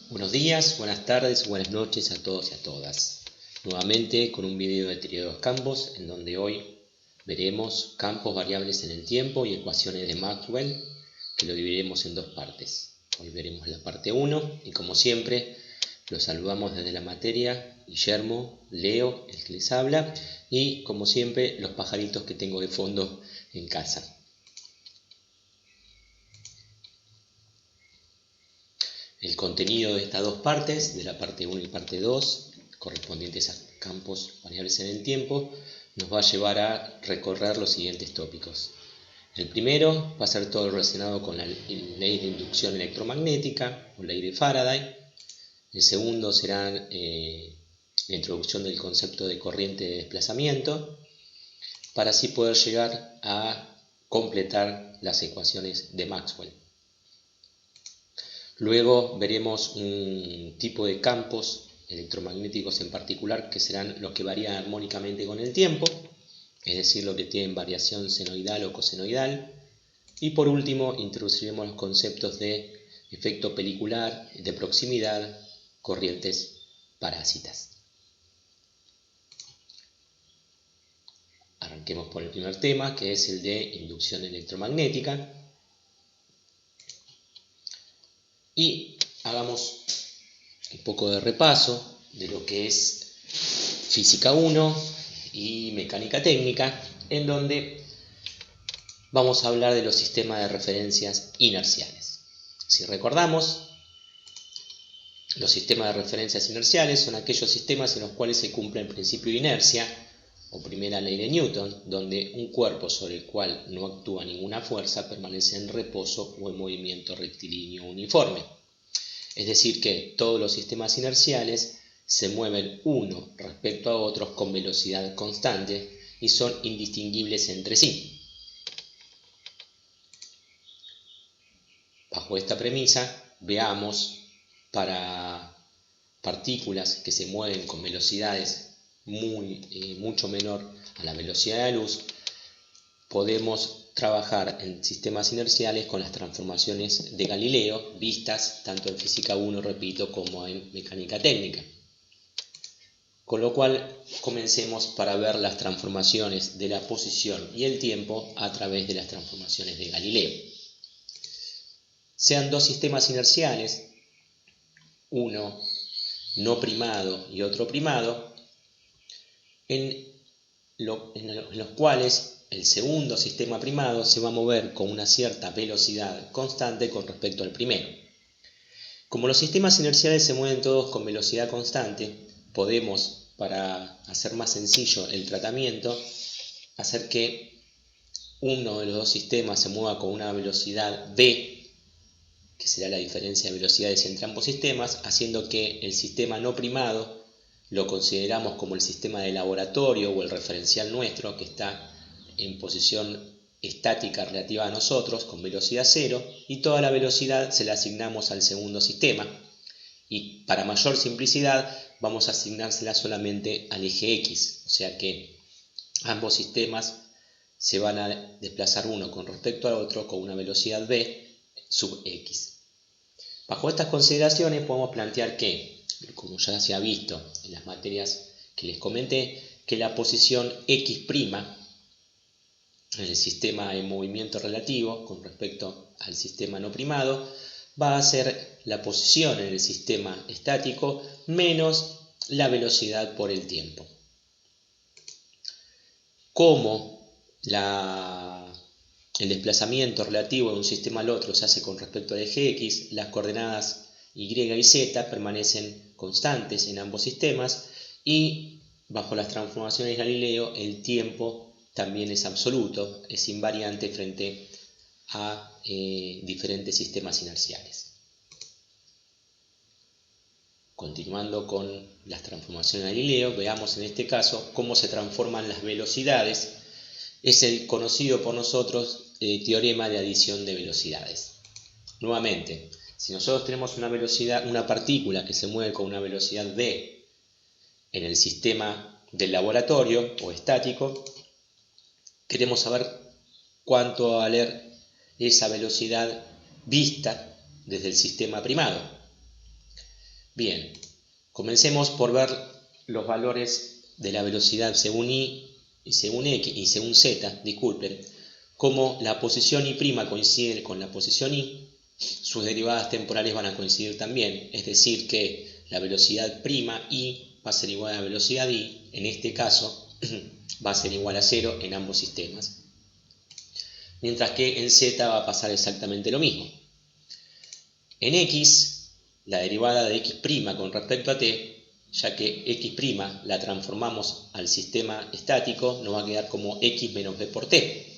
Buenos días, buenas tardes, buenas noches a todos y a todas. Nuevamente con un video de teoría de los campos, en donde hoy veremos campos variables en el tiempo y ecuaciones de Maxwell, que lo dividiremos en dos partes. Hoy veremos la parte 1 y, como siempre, los saludamos desde la materia: Guillermo, Leo, el que les habla, y como siempre los pajaritos que tengo de fondo en casa. El contenido de estas dos partes, de la parte 1 y parte 2, correspondientes a campos variables en el tiempo, nos va a llevar a recorrer los siguientes tópicos. El primero va a ser todo relacionado con la ley de inducción electromagnética o ley de Faraday. El segundo será la introducción del concepto de corriente de desplazamiento, para así poder llegar a completar las ecuaciones de Maxwell. Luego veremos un tipo de campos electromagnéticos en particular, que serán los que varían armónicamente con el tiempo, es decir, los que tienen variación senoidal o cosenoidal. Y por último introduciremos los conceptos de efecto pelicular, de proximidad, corrientes parásitas. Arranquemos por el primer tema, que es el de inducción electromagnética. Y hagamos un poco de repaso de lo que es Física 1 y Mecánica Técnica, en donde vamos a hablar de los sistemas de referencias inerciales. Si recordamos, los sistemas de referencias inerciales son aquellos sistemas en los cuales se cumple el principio de inercia, o primera ley de Newton, donde un cuerpo sobre el cual no actúa ninguna fuerza permanece en reposo o en movimiento rectilíneo uniforme. Es decir, que todos los sistemas inerciales se mueven uno respecto a otros con velocidad constante y son indistinguibles entre sí. Bajo esta premisa, veamos para partículas que se mueven con velocidades mucho menor a la velocidad de la luz, podemos trabajar en sistemas inerciales con las transformaciones de Galileo, vistas tanto en Física 1, repito, como en Mecánica Técnica. Con lo cual, comencemos para ver las transformaciones de la posición y el tiempo a través de las transformaciones de Galileo. Sean dos sistemas inerciales, uno no primado y otro primado, en los cuales el segundo sistema primado se va a mover con una cierta velocidad constante con respecto al primero. Como los sistemas inerciales se mueven todos con velocidad constante, podemos, para hacer más sencillo el tratamiento, hacer que uno de los dos sistemas se mueva con una velocidad v, que será la diferencia de velocidades entre ambos sistemas, haciendo que el sistema no primado lo consideramos como el sistema de laboratorio o el referencial nuestro, que está en posición estática relativa a nosotros con velocidad 0, y toda la velocidad se la asignamos al segundo sistema, y para mayor simplicidad vamos a asignársela solamente al eje X, o sea que ambos sistemas se van a desplazar uno con respecto al otro con una velocidad v sub x. Bajo estas consideraciones podemos plantear que, como ya se ha visto en las materias que les comenté, que la posición x' en el sistema en movimiento relativo con respecto al sistema no primado va a ser la posición en el sistema estático menos la velocidad por el tiempo. Como el desplazamiento relativo de un sistema al otro se hace con respecto al eje X, las coordenadas Y y Z permanecen constantes en ambos sistemas, y bajo las transformaciones de Galileo el tiempo también es absoluto, es invariante frente a diferentes sistemas inerciales. Continuando con las transformaciones de Galileo, veamos en este caso cómo se transforman las velocidades. Es el conocido por nosotros teorema de adición de velocidades. Nuevamente, si nosotros tenemos una partícula que se mueve con una velocidad v en el sistema del laboratorio o estático, queremos saber cuánto va a valer esa velocidad vista desde el sistema primado. Bien, comencemos por ver los valores de la velocidad según y según x y según z, disculpen, como la posición y' coincide con la posición y, sus derivadas temporales van a coincidir también, es decir que la velocidad' y va a ser igual a la velocidad y, en este caso va a ser igual a 0 en ambos sistemas. Mientras que en z va a pasar exactamente lo mismo. En x, la derivada de x' con respecto a t, ya que x' la transformamos al sistema estático, nos va a quedar como x menos b por t.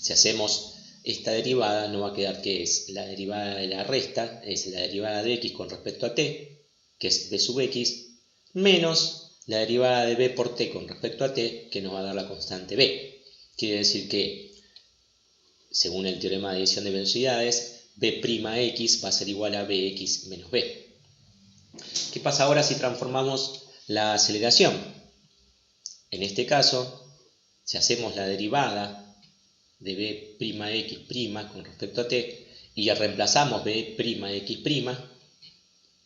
Si hacemos esta derivada, nos va a quedar que es la derivada de la resta, es la derivada de x con respecto a t, que es b sub x, menos la derivada de b por t con respecto a t, que nos va a dar la constante b. Quiere decir que, según el teorema de adición de velocidades, b'x va a ser igual a bx menos b. ¿Qué pasa ahora si transformamos la aceleración? En este caso, si hacemos la derivada de b'x' con respecto a t y reemplazamos b'x'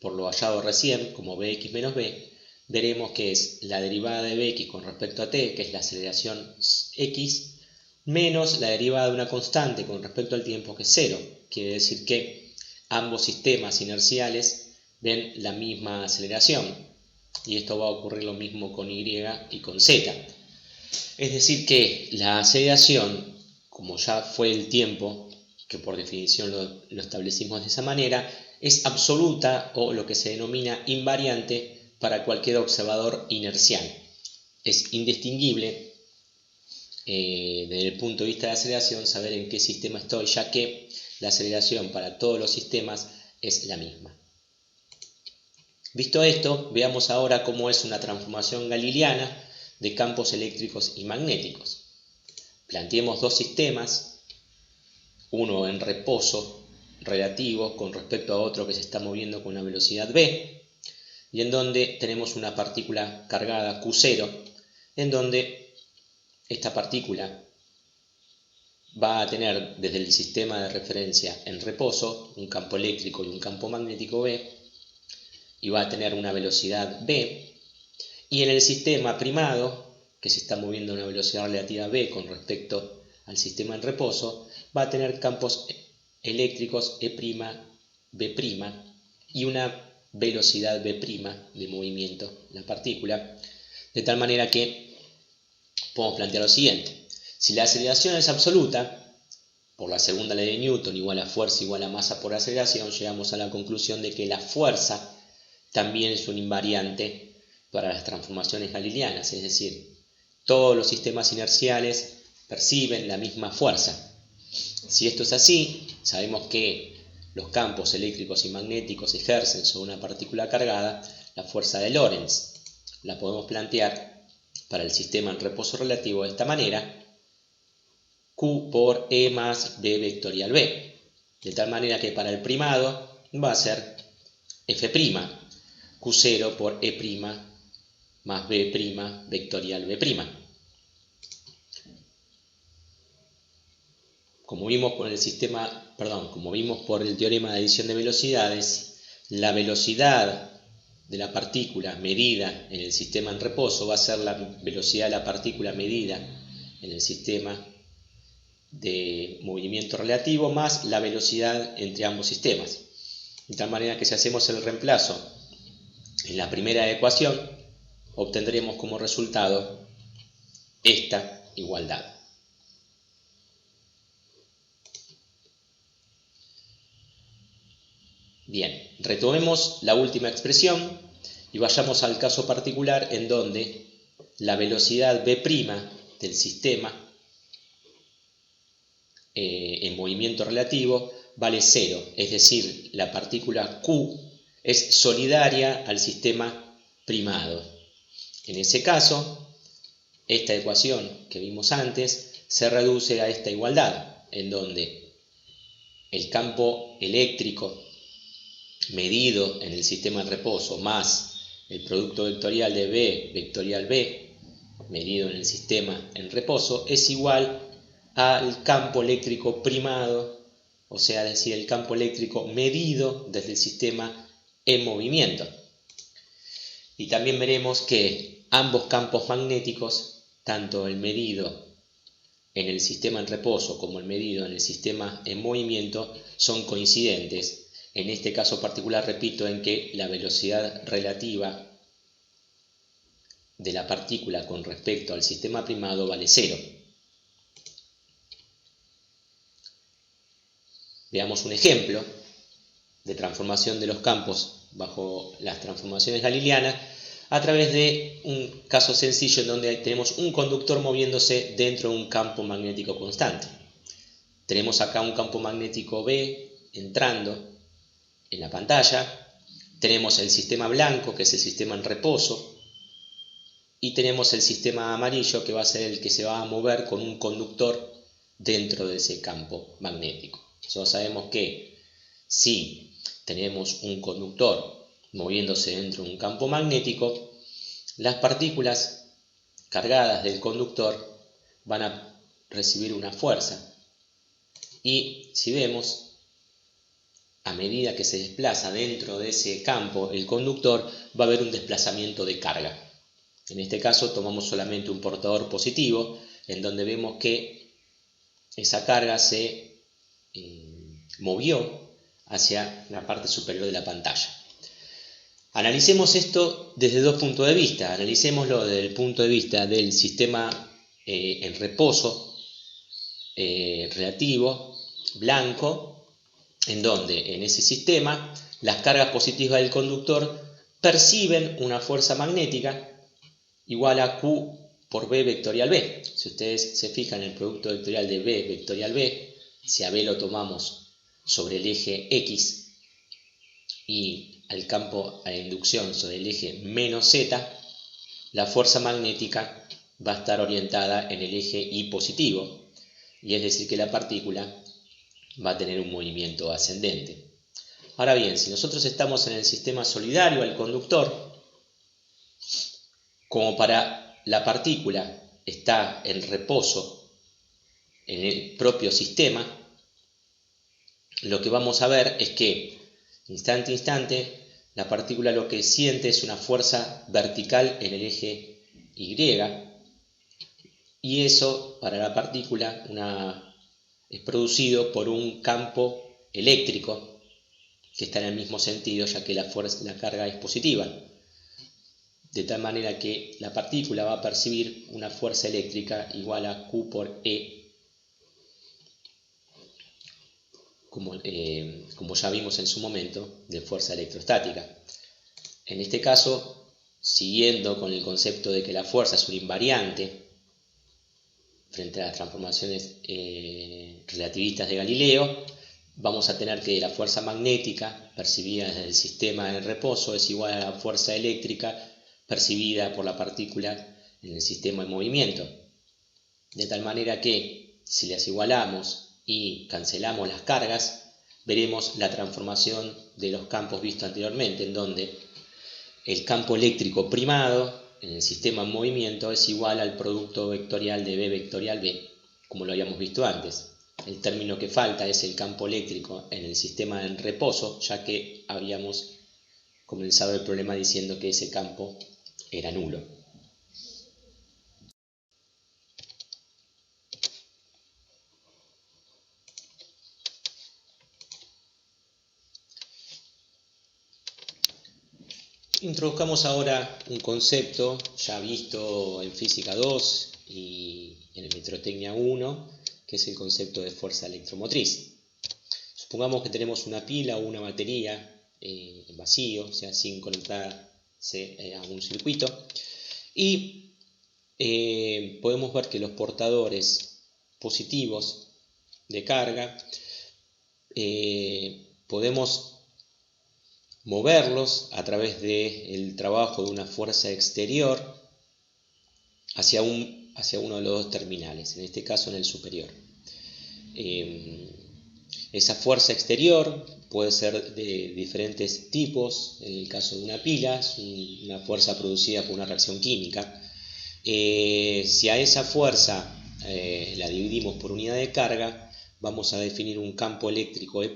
por lo hallado recién como bx menos b, veremos que es la derivada de bx con respecto a t, que es la aceleración x, menos la derivada de una constante con respecto al tiempo, que es 0. Quiere decir que ambos sistemas inerciales ven la misma aceleración, y esto va a ocurrir lo mismo con y y con z. Es decir que la aceleración, como ya fue el tiempo, que por definición lo establecimos de esa manera, es absoluta o lo que se denomina invariante para cualquier observador inercial. Es indistinguible desde el punto de vista de aceleración saber en qué sistema estoy, ya que la aceleración para todos los sistemas es la misma. Visto esto, veamos ahora cómo es una transformación galileana de campos eléctricos y magnéticos. Planteemos dos sistemas, uno en reposo relativo con respecto a otro que se está moviendo con una velocidad v, y en donde tenemos una partícula cargada Q0, en donde esta partícula va a tener desde el sistema de referencia en reposo un campo eléctrico y un campo magnético v, y va a tener una velocidad v, y en el sistema primado, que se está moviendo a una velocidad relativa v con respecto al sistema en reposo, va a tener campos eléctricos E', B' y una velocidad v' de movimiento, la partícula, de tal manera que podemos plantear lo siguiente. Si la aceleración es absoluta, por la segunda ley de Newton igual a fuerza igual a masa por aceleración, llegamos a la conclusión de que la fuerza también es un invariante para las transformaciones galileanas, es decir, todos los sistemas inerciales perciben la misma fuerza. Si esto es así, sabemos que los campos eléctricos y magnéticos ejercen sobre una partícula cargada la fuerza de Lorentz. La podemos plantear para el sistema en reposo relativo de esta manera: Q por E más B vectorial B, de tal manera que para el primado va a ser F', Q0 por E' más B' vectorial B'. Como vimos por el teorema de adición de velocidades, la velocidad de la partícula medida en el sistema en reposo va a ser la velocidad de la partícula medida en el sistema de movimiento relativo más la velocidad entre ambos sistemas. De tal manera que si hacemos el reemplazo en la primera ecuación, obtendremos como resultado esta igualdad. Bien, retomemos la última expresión y vayamos al caso particular en donde la velocidad v' del sistema en movimiento relativo vale 0, es decir, la partícula Q es solidaria al sistema primado. En ese caso, esta ecuación que vimos antes se reduce a esta igualdad, en donde el campo eléctrico medido en el sistema en reposo más el producto vectorial de B vectorial B medido en el sistema en reposo es igual al campo eléctrico primado, o sea, decir, el campo eléctrico medido desde el sistema en movimiento. Y también veremos que ambos campos magnéticos, tanto el medido en el sistema en reposo como el medido en el sistema en movimiento, son coincidentes. En este caso particular, repito, en que la velocidad relativa de la partícula con respecto al sistema primado vale 0. Veamos un ejemplo de transformación de los campos bajo las transformaciones galileanas a través de un caso sencillo en donde tenemos un conductor moviéndose dentro de un campo magnético constante. Tenemos acá un campo magnético B entrando en la pantalla, tenemos el sistema blanco, que es el sistema en reposo, y tenemos el sistema amarillo, que va a ser el que se va a mover con un conductor dentro de ese campo magnético. Nosotros sabemos que si tenemos un conductor moviéndose dentro de un campo magnético, las partículas cargadas del conductor van a recibir una fuerza. Y si vemos, a medida que se desplaza dentro de ese campo el conductor, va a haber un desplazamiento de carga. En este caso tomamos solamente un portador positivo, en donde vemos que esa carga se movió hacia la parte superior de la pantalla. Analicemos esto desde dos puntos de vista. Analicémoslo desde el punto de vista del sistema en reposo relativo blanco, en donde en ese sistema las cargas positivas del conductor perciben una fuerza magnética igual a Q por B vectorial B. Si ustedes se fijan en el producto vectorial de B vectorial B, si a B lo tomamos sobre el eje X y al campo a inducción sobre el eje menos Z, la fuerza magnética va a estar orientada en el eje Y positivo, y es decir que la partícula va a tener un movimiento ascendente. Ahora bien, si nosotros estamos en el sistema solidario al conductor, como para la partícula está en reposo en el propio sistema, lo que vamos a ver es que instante a instante la partícula lo que siente es una fuerza vertical en el eje Y, y eso para la partícula es producido por un campo eléctrico que está en el mismo sentido, ya que la carga es positiva. De tal manera que la partícula va a percibir una fuerza eléctrica igual a Q por E, como ya vimos en su momento, de fuerza electrostática. En este caso, siguiendo con el concepto de que la fuerza es un invariante frente a las transformaciones relativistas de Galileo, vamos a tener que la fuerza magnética percibida desde el sistema en reposo es igual a la fuerza eléctrica percibida por la partícula en el sistema en movimiento. De tal manera que si las igualamos y cancelamos las cargas, veremos la transformación de los campos vistos anteriormente, en donde el campo eléctrico primado en el sistema en movimiento es igual al producto vectorial de B vectorial B, como lo habíamos visto antes. El término que falta es el campo eléctrico en el sistema en reposo, ya que habíamos comenzado el problema diciendo que ese campo era nulo. Introduzcamos ahora un concepto ya visto en Física 2 y en Electrotecnia 1, que es el concepto de fuerza electromotriz. Supongamos que tenemos una pila o una batería en vacío, o sea, sin conectarse a un circuito, y podemos ver que los portadores positivos de carga podemos moverlos a través del trabajo de una fuerza exterior hacia uno de los dos terminales, en este caso en el superior. Esa fuerza exterior puede ser de diferentes tipos. En el caso de una pila, es una fuerza producida por una reacción química. Si a esa fuerza la dividimos por unidad de carga, vamos a definir un campo eléctrico E',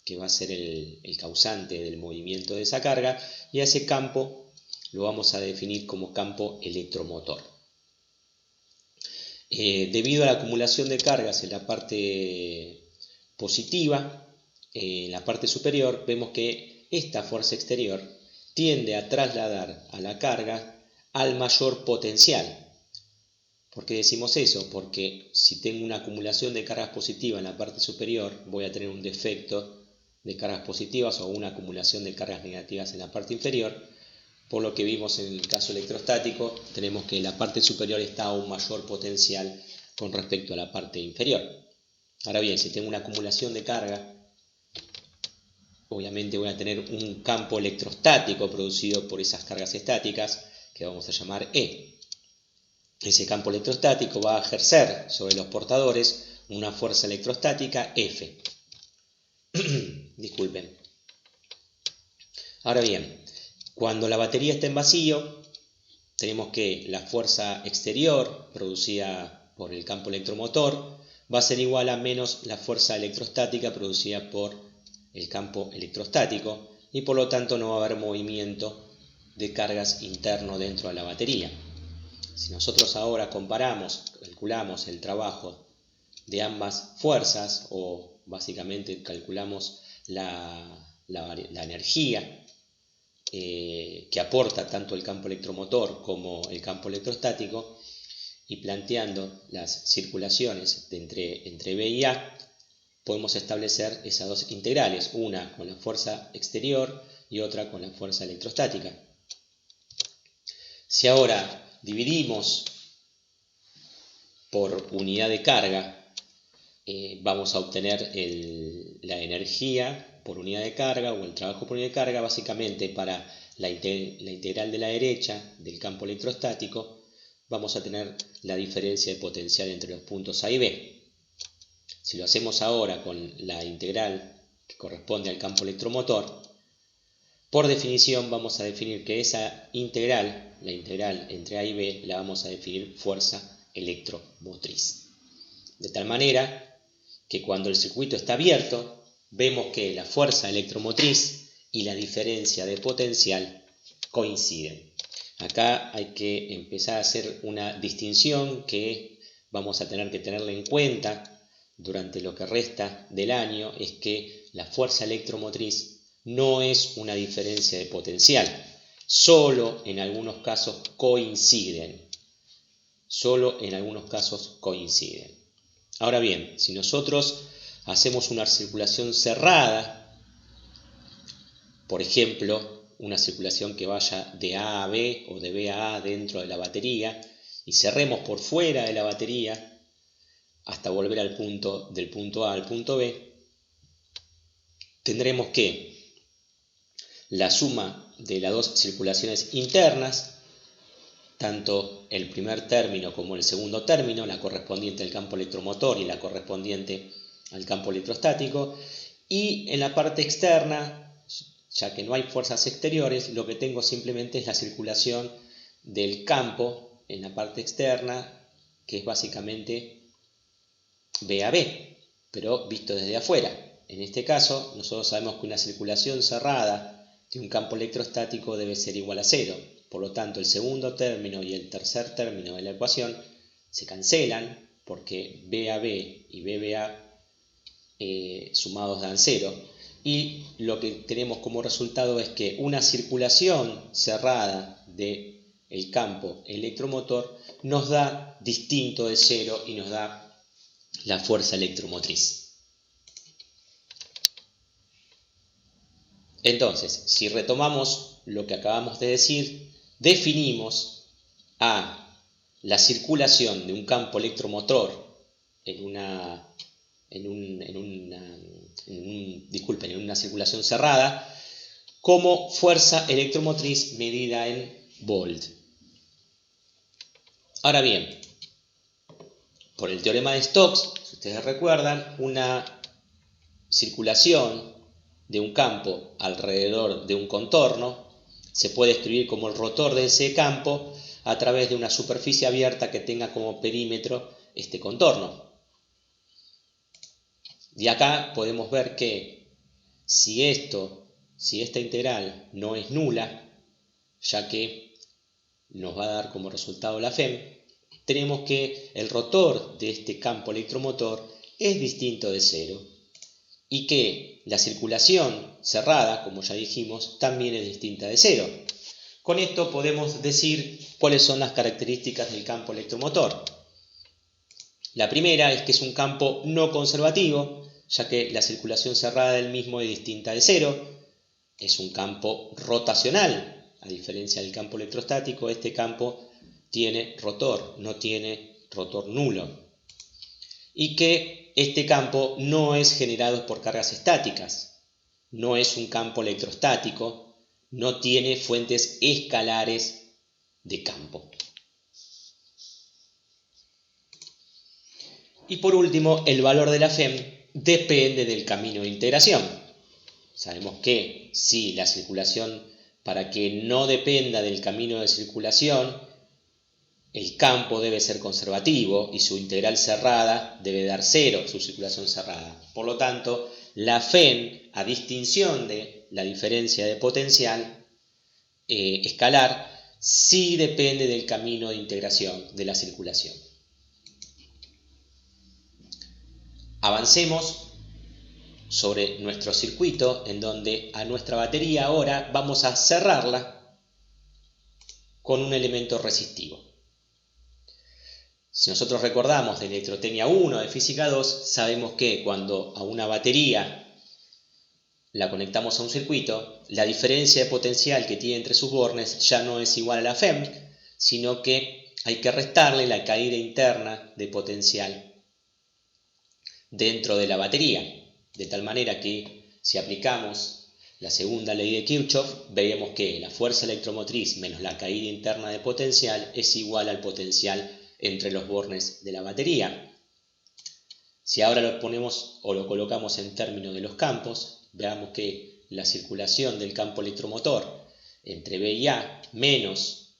que va a ser el causante del movimiento de esa carga, y a ese campo lo vamos a definir como campo electromotor. Debido a la acumulación de cargas en la parte positiva, en la parte superior, vemos que esta fuerza exterior tiende a trasladar a la carga al mayor potencial. ¿Por qué decimos eso? Porque si tengo una acumulación de cargas positivas en la parte superior, voy a tener un defecto de cargas positivas o una acumulación de cargas negativas en la parte inferior. Por lo que vimos en el caso electrostático, tenemos que la parte superior está a un mayor potencial con respecto a la parte inferior. Ahora bien, si tengo una acumulación de carga, obviamente voy a tener un campo electrostático producido por esas cargas estáticas, que vamos a llamar E. Ese campo electrostático va a ejercer sobre los portadores una fuerza electrostática F. Disculpen. Ahora bien, cuando la batería está en vacío, tenemos que la fuerza exterior producida por el campo electromotor va a ser igual a menos la fuerza electrostática producida por el campo electrostático y por lo tanto no va a haber movimiento de cargas interno dentro de la batería. Si nosotros ahora calculamos el trabajo de ambas fuerzas o básicamente calculamos la energía que aporta tanto el campo electromotor como el campo electrostático y planteando las circulaciones entre B y A, podemos establecer esas dos integrales, una con la fuerza exterior y otra con la fuerza electrostática. Si ahora dividimos por unidad de carga, vamos a obtener la energía por unidad de carga o el trabajo por unidad de carga. Básicamente para la integral de la derecha del campo electrostático vamos a tener la diferencia de potencial entre los puntos A y B. Si lo hacemos ahora con la integral que corresponde al campo electromotor, por definición vamos a definir que esa integral, la integral entre A y B, la vamos a definir fuerza electromotriz. De tal manera que cuando el circuito está abierto, vemos que la fuerza electromotriz y la diferencia de potencial coinciden. Acá hay que empezar a hacer una distinción que vamos a tener que tenerla en cuenta durante lo que resta del año, es que la fuerza electromotriz no es una diferencia de potencial, solo en algunos casos coinciden. Ahora bien, si nosotros hacemos una circulación cerrada, por ejemplo, una circulación que vaya de A a B o de B a A dentro de la batería y cerremos por fuera de la batería hasta volver del punto A al punto B, tendremos que la suma de las dos circulaciones internas, tanto el primer término como el segundo término, la correspondiente al campo electromotor y la correspondiente al campo electrostático, y en la parte externa, ya que no hay fuerzas exteriores, lo que tengo simplemente es la circulación del campo en la parte externa, que es básicamente B a B, pero visto desde afuera. En este caso, nosotros sabemos que una circulación cerrada de un campo electrostático debe ser igual a 0. Por lo tanto, el segundo término y el tercer término de la ecuación se cancelan porque B a B y B a sumados dan 0. Y lo que tenemos como resultado es que una circulación cerrada del campo electromotor nos da distinto de 0 y nos da la fuerza electromotriz. Entonces, si retomamos lo que acabamos de decir, definimos a la circulación de un campo electromotor en una circulación cerrada como fuerza electromotriz medida en volt. Ahora bien, por el teorema de Stokes, si ustedes recuerdan, una circulación de un campo alrededor de un contorno se puede escribir como el rotor de ese campo a través de una superficie abierta que tenga como perímetro este contorno. Y acá podemos ver que si esta integral no es nula, ya que nos va a dar como resultado la FEM, tenemos que el rotor de este campo electromotor es distinto de cero y que la circulación cerrada, como ya dijimos, también es distinta de cero. Con esto podemos decir cuáles son las características del campo electromotor. La primera es que es un campo no conservativo, ya que la circulación cerrada del mismo es distinta de cero. Es un campo rotacional, a diferencia del campo electrostático, este campo tiene rotor, no tiene rotor nulo. Y que este campo no es generado por cargas estáticas, no es un campo electrostático, no tiene fuentes escalares de campo. Y por último, el valor de la FEM depende del camino de integración. Sabemos que si la circulación, para que no dependa del camino de circulación, el campo debe ser conservativo y su integral cerrada debe dar cero, su circulación cerrada. Por lo tanto, la FEM, a distinción de la diferencia de potencial escalar, sí depende del camino de integración de la circulación. Avancemos sobre nuestro circuito, en donde a nuestra batería ahora vamos a cerrarla con un elemento resistivo. Si nosotros recordamos de Electrotecnia 1 de Física 2, sabemos que cuando a una batería la conectamos a un circuito, la diferencia de potencial que tiene entre sus bornes ya no es igual a la FEM, sino que hay que restarle la caída interna de potencial dentro de la batería, de tal manera que si aplicamos la segunda ley de Kirchhoff, veremos que la fuerza electromotriz menos la caída interna de potencial es igual al potencial entre los bornes de la batería. Si ahora lo ponemos o lo colocamos en términos de los campos, veamos que la circulación del campo electromotor entre B y A menos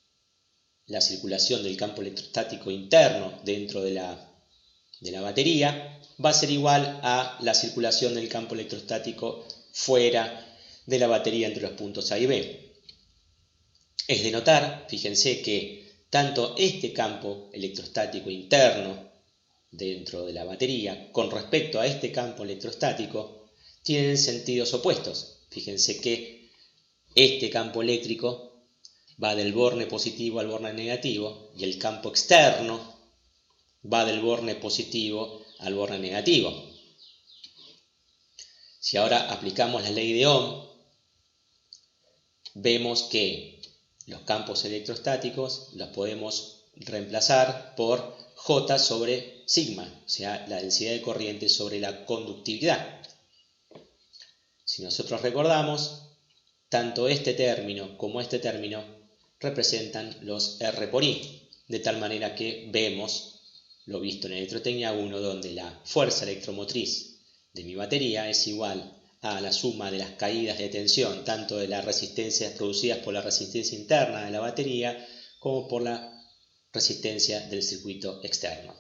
la circulación del campo electrostático interno dentro de la batería va a ser igual a la circulación del campo electrostático fuera de la batería entre los puntos A y B. Es de notar, fíjense que tanto este campo electrostático interno dentro de la batería con respecto a este campo electrostático tienen sentidos opuestos. Fíjense que este campo eléctrico va del borne positivo al borne negativo y el campo externo va del borne positivo al borne negativo. Si ahora aplicamos la ley de Ohm, vemos que los campos electrostáticos los podemos reemplazar por J sobre sigma, o sea, la densidad de corriente sobre la conductividad. Si nosotros recordamos, tanto este término como este término representan los R por I, de tal manera que vemos lo visto en Electrotecnia 1, donde la fuerza electromotriz de mi batería es igual a la suma de las caídas de tensión, tanto de las resistencias producidas por la resistencia interna de la batería como por la resistencia del circuito externo.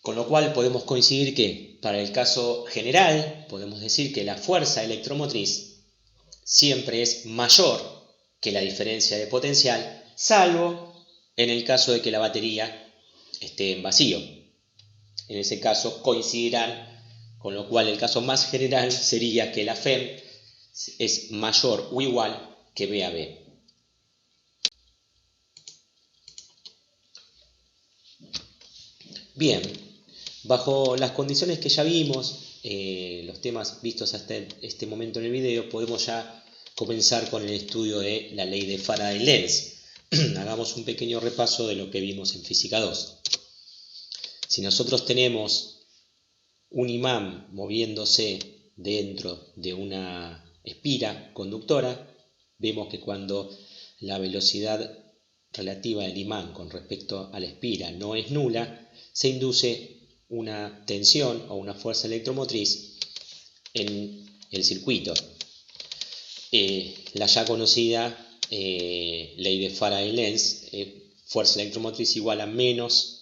Con lo cual podemos coincidir que, para el caso general, podemos decir que la fuerza electromotriz siempre es mayor que la diferencia de potencial, salvo en el caso de que la batería esté en vacío. En ese caso coincidirán, con lo cual el caso más general sería que la FEM es mayor o igual que B a B. Bien, bajo las condiciones que ya vimos, los temas vistos hasta este momento en el video, podemos ya comenzar con el estudio de la ley de Faraday-Lenz. Hagamos un pequeño repaso de lo que vimos en Física 2. Si nosotros tenemos un imán moviéndose dentro de una espira conductora, vemos que cuando la velocidad relativa del imán con respecto a la espira no es nula, se induce una tensión o una fuerza electromotriz en el circuito. La ya conocida ley de Faraday-Lenz, fuerza electromotriz igual a menos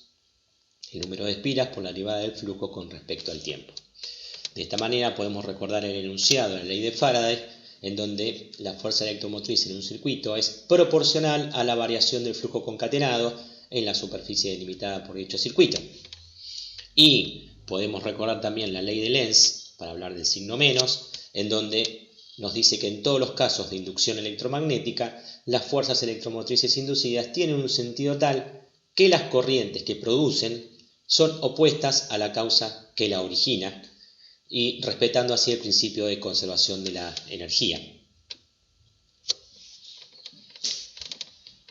el número de espiras por la derivada del flujo con respecto al tiempo. De esta manera podemos recordar el enunciado de la ley de Faraday, en donde la fuerza electromotriz en un circuito es proporcional a la variación del flujo concatenado en la superficie delimitada por dicho circuito. Y podemos recordar también la ley de Lenz, para hablar del signo menos, en donde nos dice que en todos los casos de inducción electromagnética, las fuerzas electromotrices inducidas tienen un sentido tal que las corrientes que producen son opuestas a la causa que la origina, y respetando así el principio de conservación de la energía.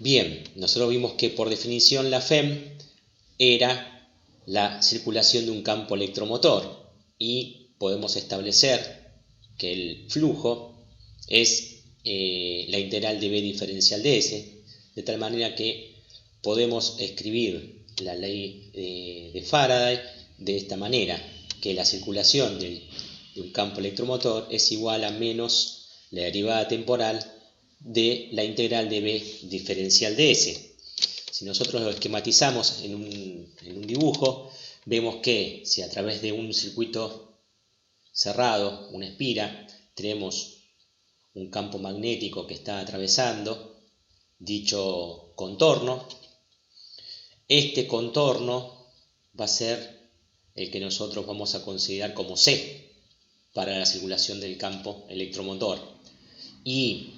Bien, nosotros vimos que por definición la FEM era la circulación de un campo electromotor y podemos establecer que el flujo es la integral de B diferencial de S, de tal manera que podemos escribir la ley de Faraday de esta manera, que la circulación de un campo electromotor es igual a menos la derivada temporal de la integral de B diferencial de S. Si nosotros lo esquematizamos en un dibujo, vemos que si a través de un circuito cerrado, una espira, tenemos un campo magnético que está atravesando dicho contorno, este contorno va a ser el que nosotros vamos a considerar como C para la circulación del campo electromotor. Y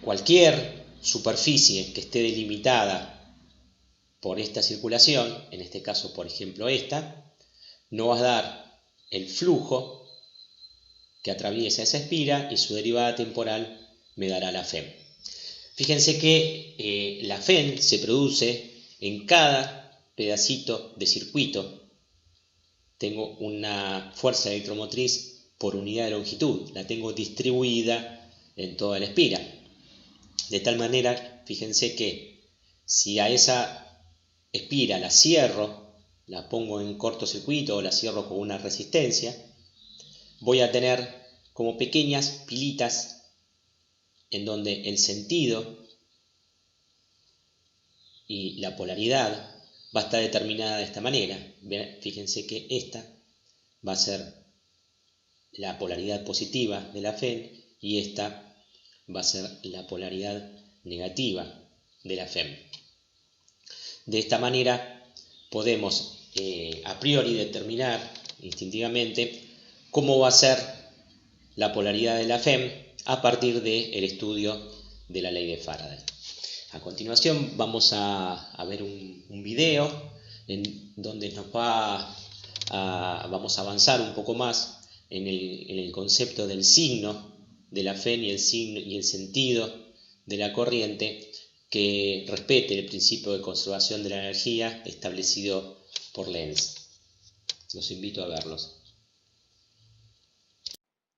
cualquier superficie que esté delimitada por esta circulación, en este caso por ejemplo esta, nos va a dar el flujo que atraviesa esa espira y su derivada temporal me dará la FEM. Fíjense que la FEM se produce en cada pedacito de circuito. Tengo una fuerza electromotriz por unidad de longitud, la tengo distribuida en toda la espira. De tal manera, fíjense que si a esa espira la cierro, la pongo en cortocircuito o la cierro con una resistencia, voy a tener como pequeñas pilitas en donde el sentido y la polaridad va a estar determinada de esta manera. Fíjense que esta va a ser la polaridad positiva de la FEM y esta va a ser la polaridad negativa de la FEM. De esta manera podemos a priori determinar instintivamente cómo va a ser la polaridad de la FEM a partir del estudio de la ley de Faraday. A continuación vamos a ver un video en donde vamos a avanzar un poco más en el concepto del signo de la FEM y el sentido de la corriente que respete el principio de conservación de la energía establecido por Lenz. Los invito a verlos.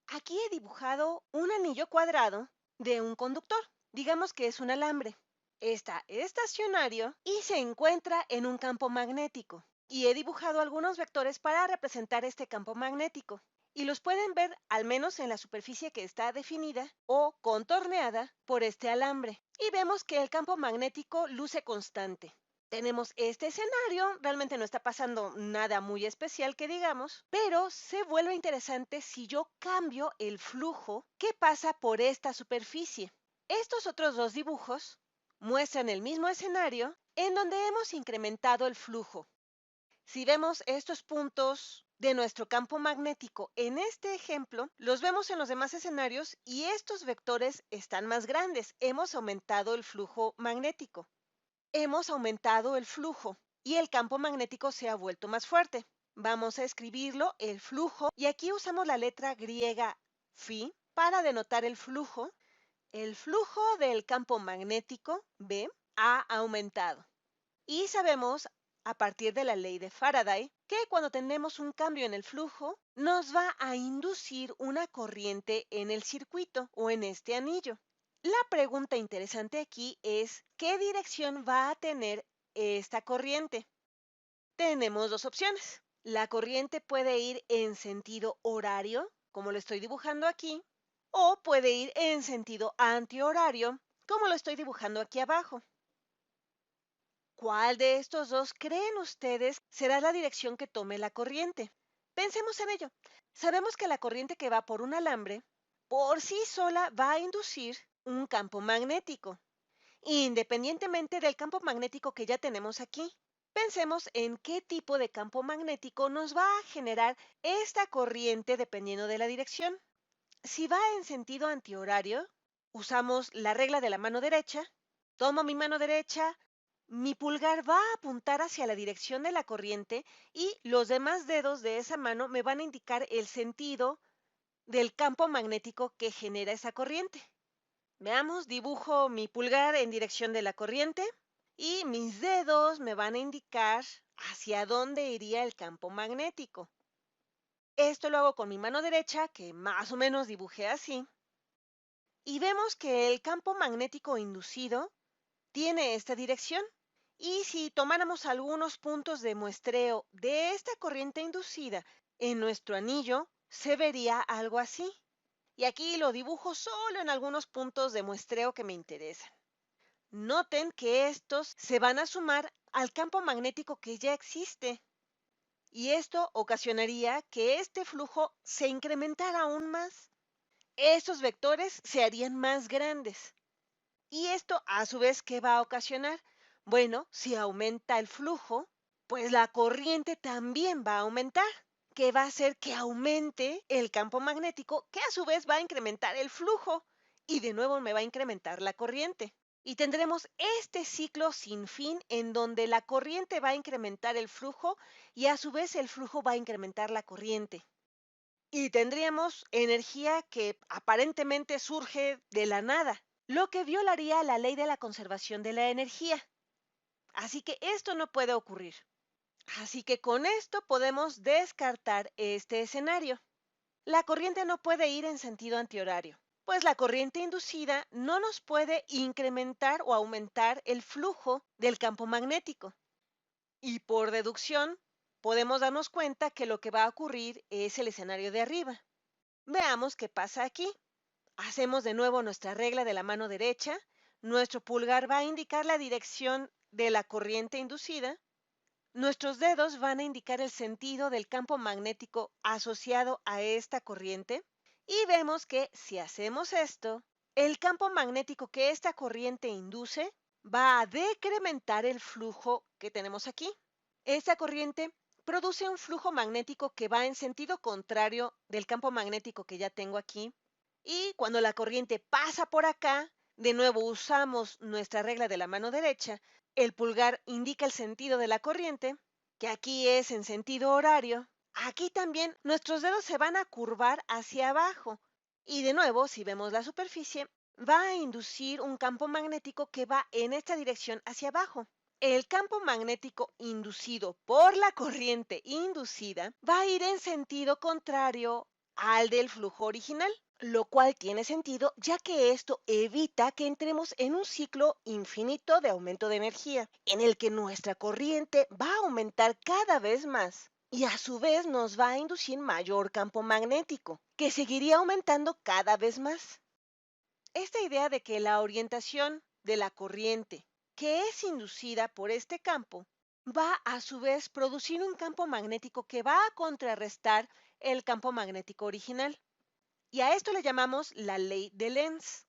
Aquí he dibujado un anillo cuadrado de un conductor. Digamos que es un alambre. Está estacionario y se encuentra en un campo magnético. Y he dibujado algunos vectores para representar este campo magnético. Y los pueden ver al menos en la superficie que está definida o contorneada por este alambre. Y vemos que el campo magnético luce constante. Tenemos este escenario, realmente no está pasando nada muy especial que digamos, pero se vuelve interesante si yo cambio el flujo que pasa por esta superficie. Estos otros dos dibujos muestran el mismo escenario en donde hemos incrementado el flujo. Si vemos estos puntos de nuestro campo magnético en este ejemplo, los vemos en los demás escenarios y estos vectores están más grandes. Hemos aumentado el flujo magnético. Hemos aumentado el flujo y el campo magnético se ha vuelto más fuerte. Vamos a escribirlo, el flujo, y aquí usamos la letra griega phi para denotar el flujo. El flujo del campo magnético, B, ha aumentado. Y sabemos, a partir de la ley de Faraday, que cuando tenemos un cambio en el flujo, nos va a inducir una corriente en el circuito o en este anillo. La pregunta interesante aquí es, ¿qué dirección va a tener esta corriente? Tenemos dos opciones. La corriente puede ir en sentido horario, como lo estoy dibujando aquí, o puede ir en sentido antihorario, como lo estoy dibujando aquí abajo. ¿Cuál de estos dos creen ustedes será la dirección que tome la corriente? Pensemos en ello. Sabemos que la corriente que va por un alambre por sí sola va a inducir un campo magnético, independientemente del campo magnético que ya tenemos aquí. Pensemos en qué tipo de campo magnético nos va a generar esta corriente dependiendo de la dirección. Si va en sentido antihorario, usamos la regla de la mano derecha. Tomo mi mano derecha, mi pulgar va a apuntar hacia la dirección de la corriente y los demás dedos de esa mano me van a indicar el sentido del campo magnético que genera esa corriente. Veamos, dibujo mi pulgar en dirección de la corriente y mis dedos me van a indicar hacia dónde iría el campo magnético. Esto lo hago con mi mano derecha, que más o menos dibujé así, y vemos que el campo magnético inducido tiene esta dirección. Y si tomáramos algunos puntos de muestreo de esta corriente inducida en nuestro anillo, se vería algo así. Y aquí lo dibujo solo en algunos puntos de muestreo que me interesan. Noten que estos se van a sumar al campo magnético que ya existe. Y esto ocasionaría que este flujo se incrementara aún más. Estos vectores se harían más grandes. ¿Y esto a su vez qué va a ocasionar? Bueno, si aumenta el flujo, pues la corriente también va a aumentar, que va a hacer que aumente el campo magnético, que a su vez va a incrementar el flujo y de nuevo me va a incrementar la corriente. Y tendremos este ciclo sin fin en donde la corriente va a incrementar el flujo y a su vez el flujo va a incrementar la corriente. Y tendríamos energía que aparentemente surge de la nada, lo que violaría la ley de la conservación de la energía. Así que esto no puede ocurrir. Así que con esto podemos descartar este escenario. La corriente no puede ir en sentido antihorario, pues la corriente inducida no nos puede incrementar o aumentar el flujo del campo magnético. Y por deducción, podemos darnos cuenta que lo que va a ocurrir es el escenario de arriba. Veamos qué pasa aquí. Hacemos de nuevo nuestra regla de la mano derecha. Nuestro pulgar va a indicar la dirección de la corriente inducida. Nuestros dedos van a indicar el sentido del campo magnético asociado a esta corriente. Y vemos que si hacemos esto, el campo magnético que esta corriente induce va a decrementar el flujo que tenemos aquí. Esta corriente produce un flujo magnético que va en sentido contrario del campo magnético que ya tengo aquí. Y cuando la corriente pasa por acá, de nuevo usamos nuestra regla de la mano derecha. El pulgar indica el sentido de la corriente, que aquí es en sentido horario. Aquí también nuestros dedos se van a curvar hacia abajo. Y de nuevo, si vemos la superficie, va a inducir un campo magnético que va en esta dirección hacia abajo. El campo magnético inducido por la corriente inducida va a ir en sentido contrario al del flujo original, lo cual tiene sentido ya que esto evita que entremos en un ciclo infinito de aumento de energía, en el que nuestra corriente va a aumentar cada vez más y a su vez nos va a inducir mayor campo magnético, que seguiría aumentando cada vez más. Esta idea de que la orientación de la corriente que es inducida por este campo va a su vez producir un campo magnético que va a contrarrestar el campo magnético original. Y a esto le llamamos la ley de Lenz.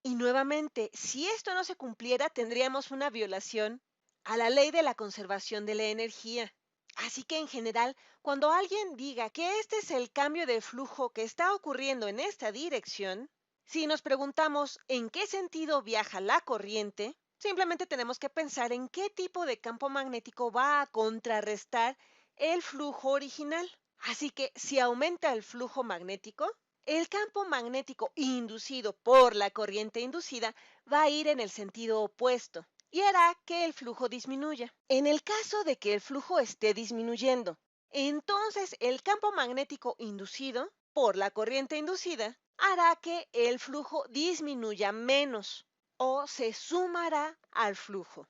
Y nuevamente, si esto no se cumpliera, tendríamos una violación a la ley de la conservación de la energía. Así que en general, cuando alguien diga que este es el cambio de flujo que está ocurriendo en esta dirección, si nos preguntamos en qué sentido viaja la corriente, simplemente tenemos que pensar en qué tipo de campo magnético va a contrarrestar el flujo original. Así que si aumenta el flujo magnético, el campo magnético inducido por la corriente inducida va a ir en el sentido opuesto y hará que el flujo disminuya. En el caso de que el flujo esté disminuyendo, entonces el campo magnético inducido por la corriente inducida hará que el flujo disminuya menos o se sumará al flujo.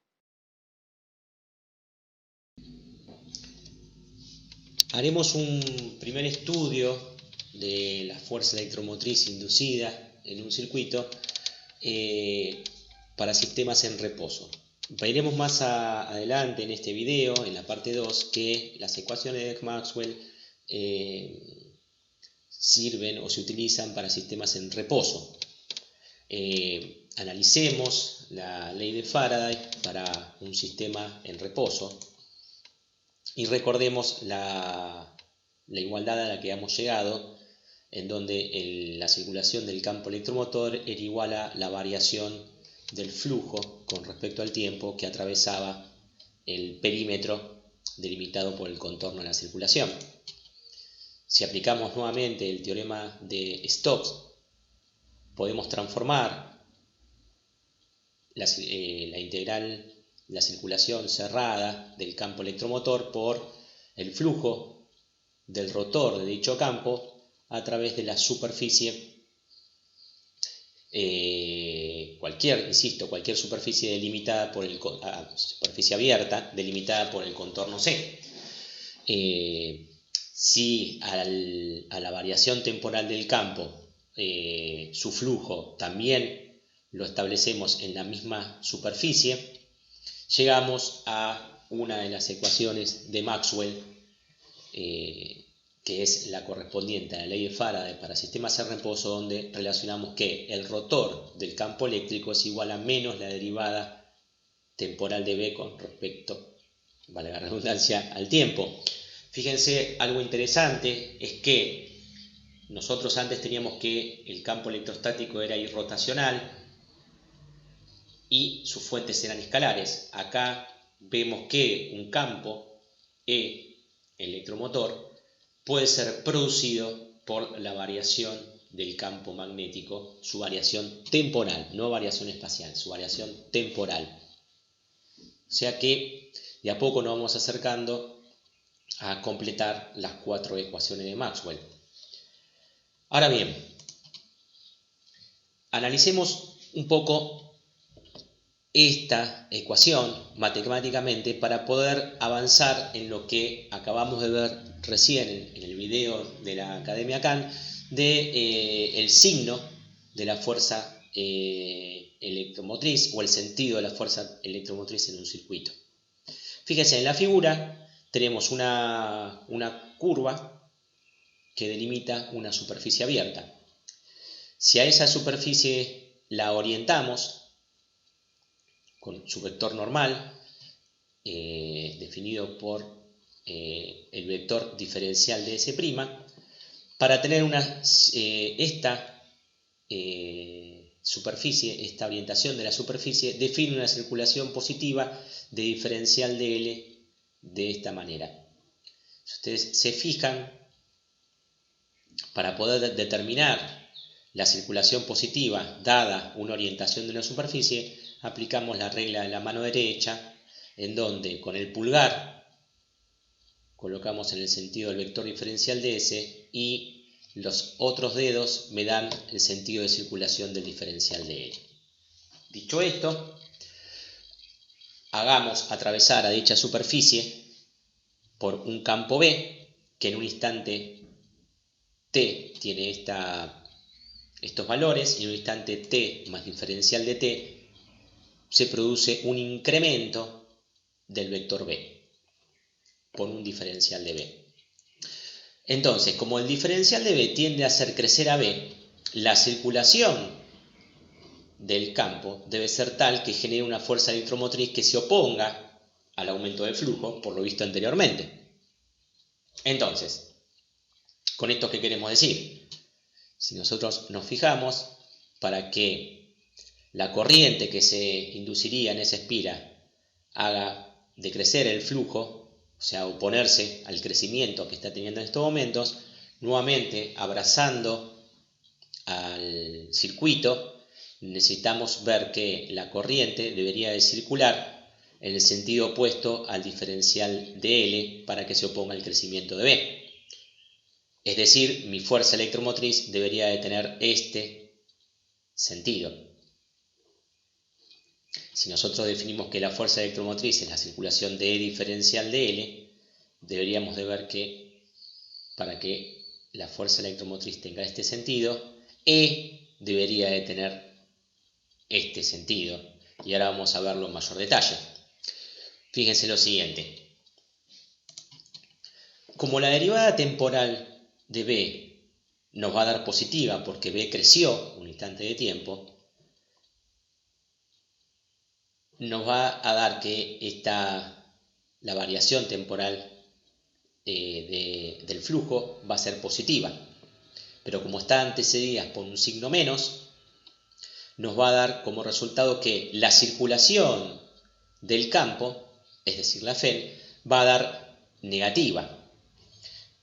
Haremos un primer estudio de la fuerza electromotriz inducida en un circuito para sistemas en reposo. Veremos más adelante en este video, en la parte 2, que las ecuaciones de Maxwell sirven o se utilizan para sistemas en reposo. Analicemos la ley de Faraday para un sistema en reposo y recordemos la igualdad a la que hemos llegado, en donde la circulación del campo electromotor era igual a la variación del flujo con respecto al tiempo que atravesaba el perímetro delimitado por el contorno de la circulación. Si aplicamos nuevamente el teorema de Stokes, podemos transformar la integral, la circulación cerrada del campo electromotor por el flujo del rotor de dicho campo a través de la superficie, cualquier superficie delimitada por superficie abierta delimitada por el contorno C. Si a la variación temporal del campo su flujo también lo establecemos en la misma superficie, llegamos a una de las ecuaciones de Maxwell, que es la correspondiente a la ley de Faraday para sistemas en reposo, donde relacionamos que el rotor del campo eléctrico es igual a menos la derivada temporal de B con respecto, vale la redundancia, al tiempo. Fíjense, algo interesante es que nosotros antes teníamos que el campo electrostático era irrotacional y sus fuentes eran escalares. Acá vemos que un campo E electromotor puede ser producido por la variación del campo magnético, su variación temporal, no variación espacial, su variación temporal. O sea que de a poco nos vamos acercando a completar las 4 ecuaciones de Maxwell. Ahora bien, analicemos un poco esta ecuación matemáticamente para poder avanzar en lo que acabamos de ver recién en el video de la Academia Khan de el signo de la fuerza electromotriz o el sentido de la fuerza electromotriz en un circuito. Fíjense, en la figura tenemos una curva que delimita una superficie abierta. Si a esa superficie la orientamos con su vector normal, definido por el vector diferencial de S', para tener esta orientación de la superficie define una circulación positiva de diferencial de L de esta manera. Si ustedes se fijan, para poder determinar la circulación positiva dada una orientación de una superficie, aplicamos la regla de la mano derecha, en donde con el pulgar colocamos en el sentido del vector diferencial de S y los otros dedos me dan el sentido de circulación del diferencial de L. Dicho esto, hagamos atravesar a dicha superficie por un campo B, que en un instante t tiene estos valores, y en un instante t más diferencial de t se produce un incremento del vector B por un diferencial de B. Entonces, como el diferencial de B tiende a hacer crecer a B, la circulación del campo debe ser tal que genere una fuerza electromotriz que se oponga al aumento del flujo, por lo visto anteriormente. Entonces, ¿con esto qué queremos decir? Si nosotros nos fijamos, para que la corriente que se induciría en esa espira haga decrecer el flujo, o sea, oponerse al crecimiento que está teniendo en estos momentos, nuevamente abrazando al circuito, necesitamos ver que la corriente debería de circular en el sentido opuesto al diferencial de L para que se oponga al crecimiento de B. Es decir, mi fuerza electromotriz debería de tener este sentido. Si nosotros definimos que la fuerza electromotriz es la circulación de E diferencial de L, deberíamos de ver que para que la fuerza electromotriz tenga este sentido, E debería de tener este sentido. Y ahora vamos a verlo en mayor detalle. Fíjense lo siguiente. Como la derivada temporal de B nos va a dar positiva porque B creció un instante de tiempo, nos va a dar que la variación temporal del flujo va a ser positiva. Pero como está antecedida por un signo menos, nos va a dar como resultado que la circulación del campo, es decir, la FEM, va a dar negativa.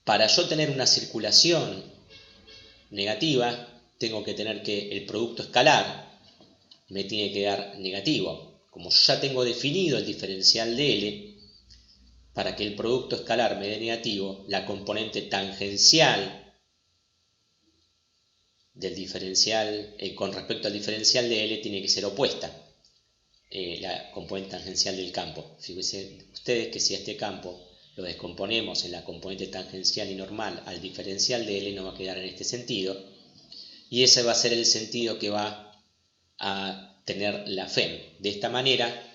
Para yo tener una circulación negativa, tengo que tener que el producto escalar me tiene que dar negativo. Como yo ya tengo definido el diferencial de L, para que el producto escalar me dé negativo, la componente tangencial del diferencial con respecto al diferencial de L tiene que ser opuesta, la componente tangencial del campo. Fíjense ustedes que si a este campo lo descomponemos en la componente tangencial y normal al diferencial de L, nos va a quedar en este sentido, y ese va a ser el sentido que va a tener la FEM. De esta manera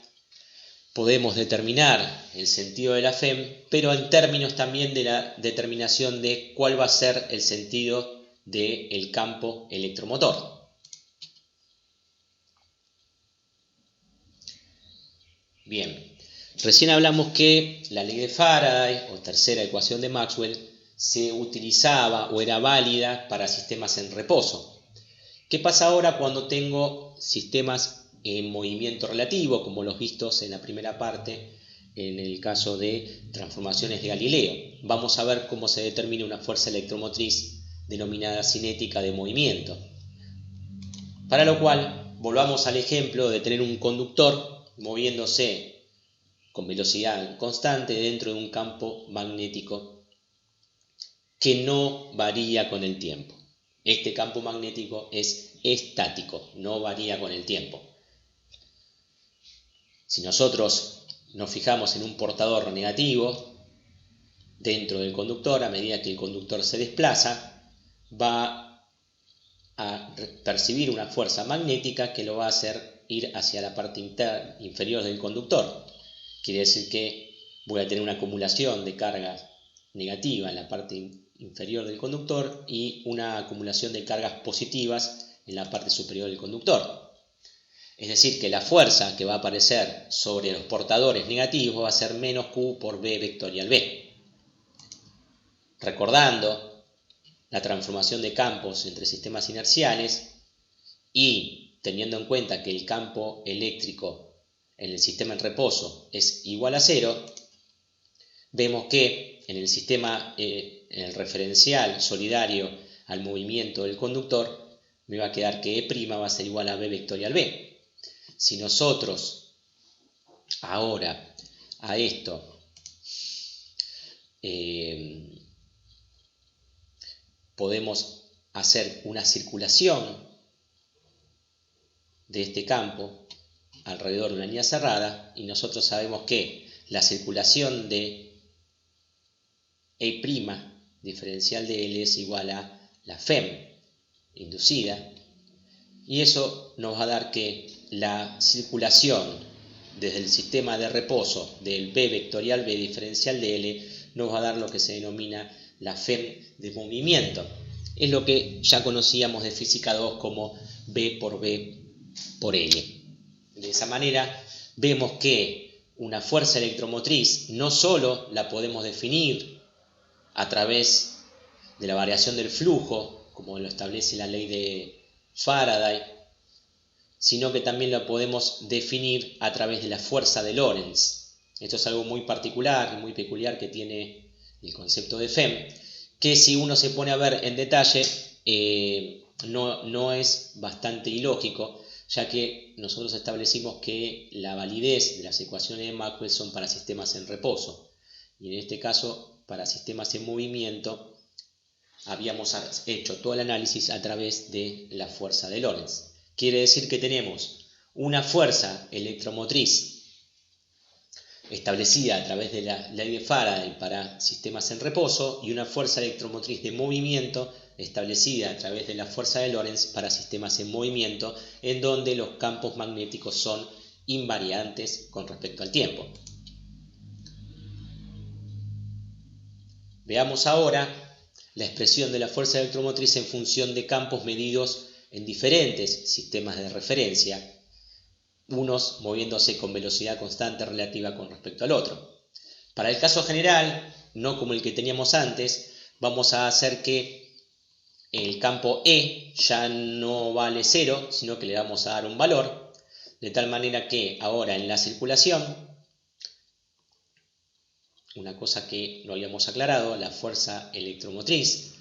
podemos determinar el sentido de la FEM, pero en términos también de la determinación de cuál va a ser el sentido del campo electromotor. Bien, recién hablamos que la ley de Faraday o tercera ecuación de Maxwell se utilizaba o era válida para sistemas en reposo. ¿Qué pasa ahora cuando tengo sistemas en movimiento relativo, como los vistos en la primera parte en el caso de transformaciones de Galileo? Vamos a ver cómo se determina una fuerza electromotriz denominada cinética de movimiento. Para lo cual, volvamos al ejemplo de tener un conductor moviéndose con velocidad constante dentro de un campo magnético que no varía con el tiempo. Este campo magnético es estático, no varía con el tiempo. Si nosotros nos fijamos en un portador negativo dentro del conductor, a medida que el conductor se desplaza, va a percibir una fuerza magnética que lo va a hacer ir hacia la parte inferior del conductor. Quiere decir que voy a tener una acumulación de carga negativa en la parte inferior del conductor y una acumulación de cargas positivas en la parte superior del conductor. Es decir, que la fuerza que va a aparecer sobre los portadores negativos va a ser menos Q por B vectorial B. Recordando la transformación de campos entre sistemas inerciales y teniendo en cuenta que el campo eléctrico en el sistema en reposo es igual a 0, vemos que en el sistema, en el referencial solidario al movimiento del conductor, me va a quedar que E' va a ser igual a B vectorial B. Si nosotros ahora a esto podemos hacer una circulación de este campo alrededor de una línea cerrada, y nosotros sabemos que la circulación de E' diferencial de L es igual a la FEM inducida, y eso nos va a dar que la circulación desde el sistema de reposo del B vectorial B diferencial de L nos va a dar lo que se denomina la FEM de movimiento. Es lo que ya conocíamos de física 2 como B por B por L. De esa manera vemos que una fuerza electromotriz no solo la podemos definir a través de la variación del flujo, como lo establece la ley de Faraday, sino que también la podemos definir a través de la fuerza de Lorentz. Esto es algo muy particular y muy peculiar que tiene el concepto de FEM, que si uno se pone a ver en detalle no es bastante ilógico, ya que nosotros establecimos que la validez de las ecuaciones de Maxwell son para sistemas en reposo, y en este caso para sistemas en movimiento habíamos hecho todo el análisis a través de la fuerza de Lorentz. Quiere decir que tenemos una fuerza electromotriz establecida a través de la ley de Faraday para sistemas en reposo y una fuerza electromotriz de movimiento establecida a través de la fuerza de Lorentz para sistemas en movimiento, en donde los campos magnéticos son invariantes con respecto al tiempo. Veamos ahora la expresión de la fuerza electromotriz en función de campos medidos en diferentes sistemas de referencia, unos moviéndose con velocidad constante relativa con respecto al otro. Para el caso general, no como el que teníamos antes, vamos a hacer que el campo E ya no vale 0, sino que le vamos a dar un valor, de tal manera que ahora en la circulación, una cosa que no habíamos aclarado, la fuerza electromotriz,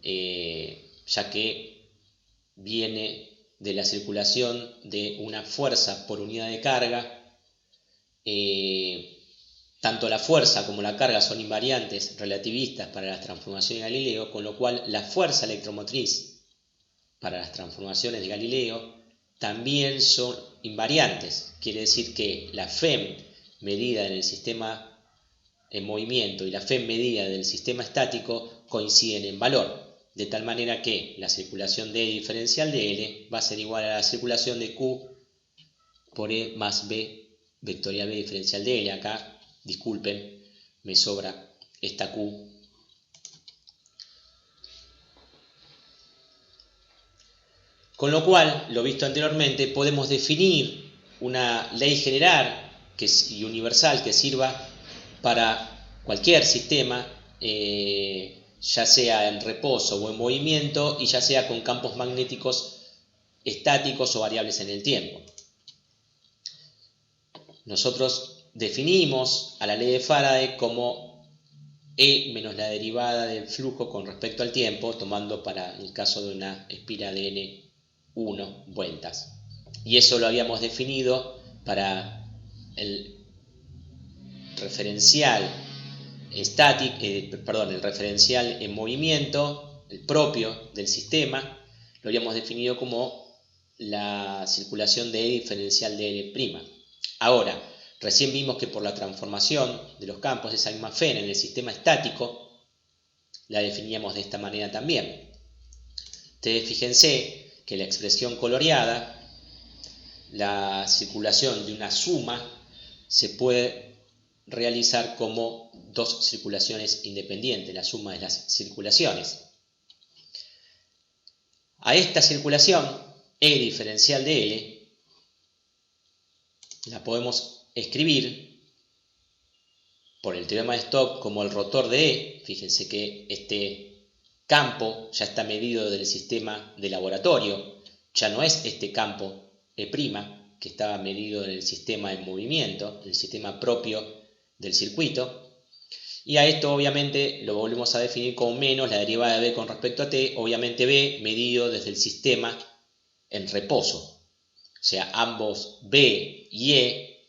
ya que viene de la circulación de una fuerza por unidad de carga, tanto la fuerza como la carga son invariantes relativistas para las transformaciones de Galileo, con lo cual la fuerza electromotriz para las transformaciones de Galileo también son invariantes. Quiere decir que la FEM medida en el sistema en movimiento y la FEM medida del sistema estático coinciden en valor, de tal manera que la circulación de E diferencial de L va a ser igual a la circulación de Q por E más B vectorial B diferencial de L. Acá, disculpen, me sobra esta Q. Con lo cual, lo visto anteriormente, podemos definir una ley general y universal que sirva para cualquier sistema, ya sea en reposo o en movimiento, y ya sea con campos magnéticos estáticos o variables en el tiempo. Nosotros definimos a la ley de Faraday como E menos la derivada del flujo con respecto al tiempo, tomando para el caso de una espira de N1 vueltas. Y eso lo habíamos definido para el referencial el referencial en movimiento, el propio del sistema, lo habíamos definido como la circulación de E diferencial de L'. Ahora, recién vimos que por la transformación de los campos, esa misma FEM en el sistema estático, la definíamos de esta manera también. Ustedes fíjense que la expresión coloreada, la circulación de una suma, se puede realizar como dos circulaciones independientes, la suma de las circulaciones. A esta circulación, E diferencial de L, la podemos escribir por el teorema de Stokes como el rotor de E. Fíjense que este campo ya está medido del sistema de laboratorio, ya no es este campo E', que estaba medido en el sistema en movimiento, el sistema propio del circuito, y a esto obviamente lo volvemos a definir como menos la derivada de B con respecto a T, obviamente B medido desde el sistema en reposo, o sea, ambos B y E,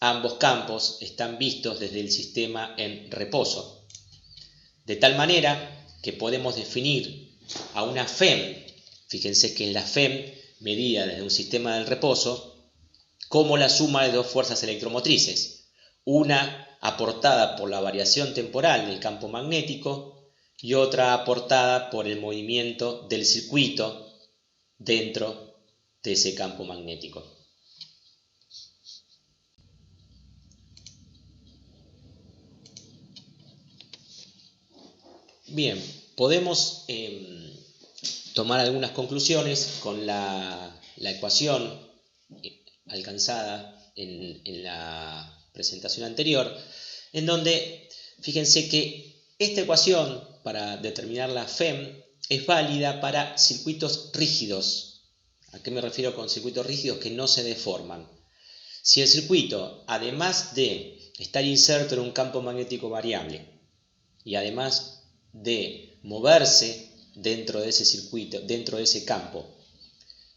ambos campos están vistos desde el sistema en reposo, de tal manera que podemos definir a una FEM, fíjense que es la FEM medida desde un sistema del reposo, como la suma de dos fuerzas electromotrices, una aportada por la variación temporal del campo magnético y otra aportada por el movimiento del circuito dentro de ese campo magnético. Bien, podemos tomar algunas conclusiones con la ecuación alcanzada en la presentación anterior, en donde fíjense que esta ecuación para determinar la FEM es válida para circuitos rígidos. ¿A qué me refiero con circuitos rígidos? Que no se deforman. Si el circuito, además de estar inserto en un campo magnético variable y además de moverse dentro de ese circuito, dentro de ese campo,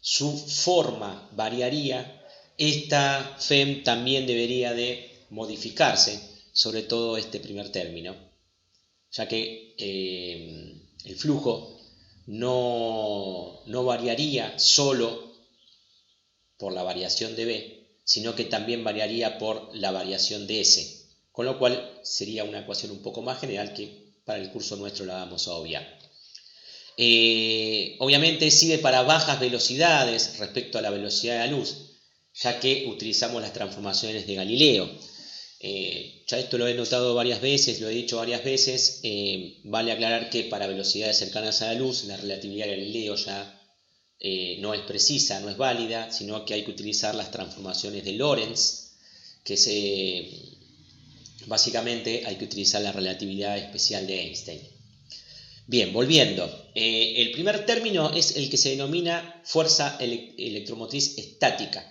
su forma variaría, esta FEM también debería de modificarse, sobre todo este primer término, ya que el flujo no variaría solo por la variación de B, sino que también variaría por la variación de S, con lo cual sería una ecuación un poco más general que para el curso nuestro la vamos a obviar. Obviamente sirve para bajas velocidades respecto a la velocidad de la luz, ya que utilizamos las transformaciones de Galileo. Ya esto lo he notado varias veces, lo he dicho varias veces. Vale aclarar que para velocidades cercanas a la luz, la relatividad de Galileo ya no es precisa, no es válida, sino que hay que utilizar las transformaciones de Lorentz, que básicamente hay que utilizar la relatividad especial de Einstein. Bien, volviendo. El primer término es el que se denomina fuerza electromotriz estática,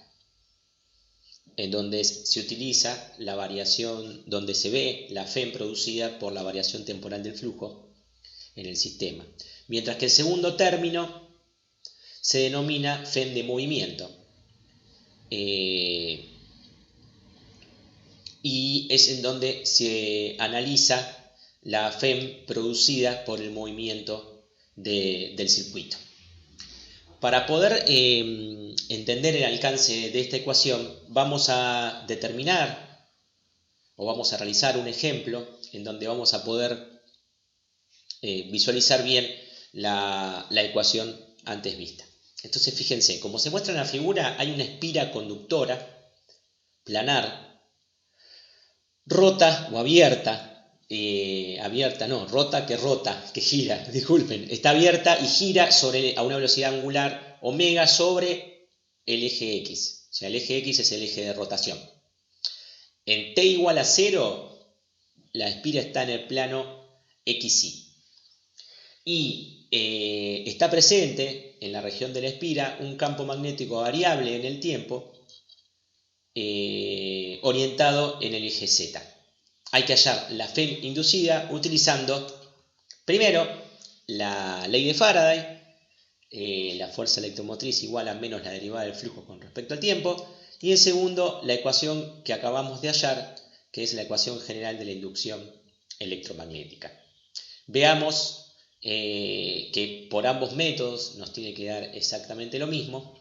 en donde se utiliza la variación, donde se ve la FEM producida por la variación temporal del flujo en el sistema. Mientras que el segundo término se denomina FEM de movimiento. Y es en donde se analiza la FEM producida por el movimiento del circuito. Para poder entender el alcance de esta ecuación, vamos a determinar o vamos a realizar un ejemplo en donde vamos a poder visualizar bien la ecuación antes vista. Entonces fíjense, como se muestra en la figura, hay una espira conductora planar, rota o abierta, rota, que gira, disculpen, está abierta y gira a una velocidad angular omega sobre el eje X, o sea, el eje X es el eje de rotación. En t igual a 0, la espira está en el plano XY y está presente en la región de la espira un campo magnético variable en el tiempo orientado en el eje Z. Hay que hallar la FEM inducida utilizando, primero, la ley de Faraday, la fuerza electromotriz igual a menos la derivada del flujo con respecto al tiempo, y en segundo, la ecuación que acabamos de hallar, que es la ecuación general de la inducción electromagnética. Veamos que por ambos métodos nos tiene que dar exactamente lo mismo,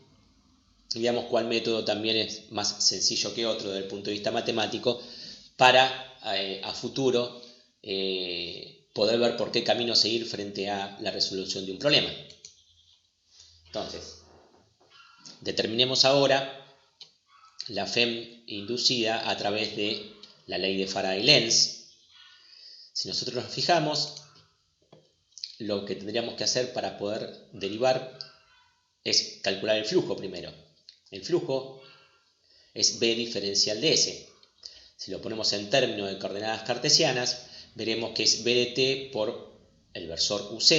y veamos cuál método también es más sencillo que otro desde el punto de vista matemático, para a futuro poder ver por qué camino seguir frente a la resolución de un problema. Entonces, determinemos ahora la FEM inducida a través de la ley de Faraday-Lenz. Si nosotros nos fijamos, lo que tendríamos que hacer para poder derivar es calcular el flujo primero. El flujo es B diferencial de S. Si lo ponemos en términos de coordenadas cartesianas, veremos que es B de t por el versor UZ,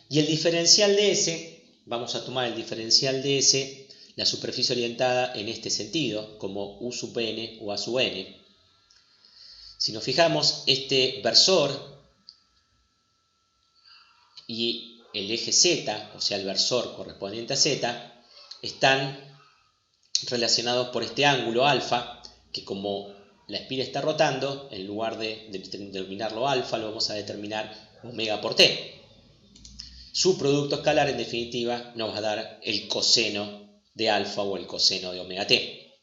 y el diferencial de S, vamos a tomar el diferencial de S, la superficie orientada en este sentido, como U sub n o A sub n. Si nos fijamos, este versor y el eje Z, o sea el versor correspondiente a Z, están relacionados por este ángulo alfa, que como la espira está rotando, en lugar de denominarlo alfa, lo vamos a determinar omega por t. Su producto escalar, en definitiva, nos va a dar el coseno de alfa o el coseno de omega t.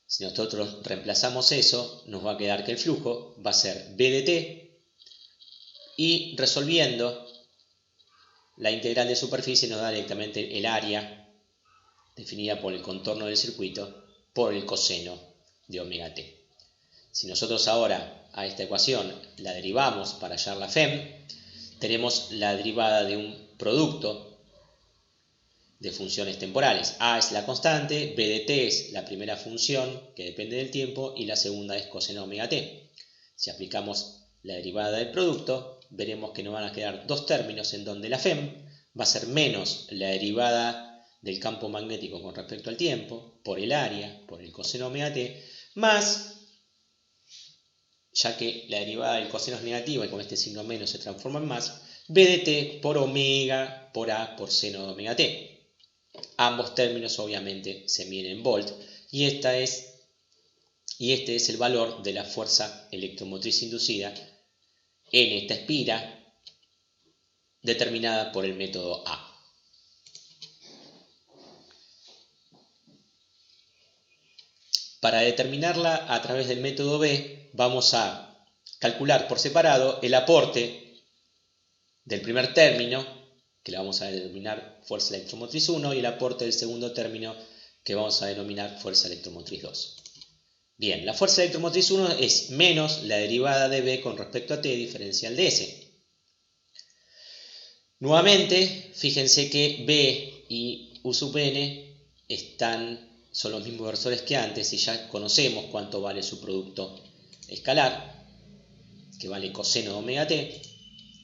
Si nosotros reemplazamos eso, nos va a quedar que el flujo va a ser b de t, y resolviendo la integral de superficie nos da directamente el área definida por el contorno del circuito por el coseno de omega t. Si nosotros ahora a esta ecuación la derivamos para hallar la FEM, tenemos la derivada de un producto de funciones temporales. A es la constante, b de t es la primera función que depende del tiempo y la segunda es coseno omega t. Si aplicamos la derivada del producto, veremos que nos van a quedar dos términos en donde la FEM va a ser menos la derivada del campo magnético con respecto al tiempo, por el área, por el coseno omega t, más, ya que la derivada del coseno es negativa y con este signo menos se transforma en más, b de t por omega por a por seno de omega t. Ambos términos obviamente se miden en volt y este es el valor de la fuerza electromotriz inducida en esta espira determinada por el método A. Para determinarla a través del método B, vamos a calcular por separado el aporte del primer término, que le vamos a denominar fuerza electromotriz 1, y el aporte del segundo término, que vamos a denominar fuerza electromotriz 2. Bien, la fuerza electromotriz 1 es menos la derivada de B con respecto a T diferencial de S. Nuevamente, fíjense que B y U sub n son los mismos versores que antes y ya conocemos cuánto vale su producto escalar, que vale coseno de omega t,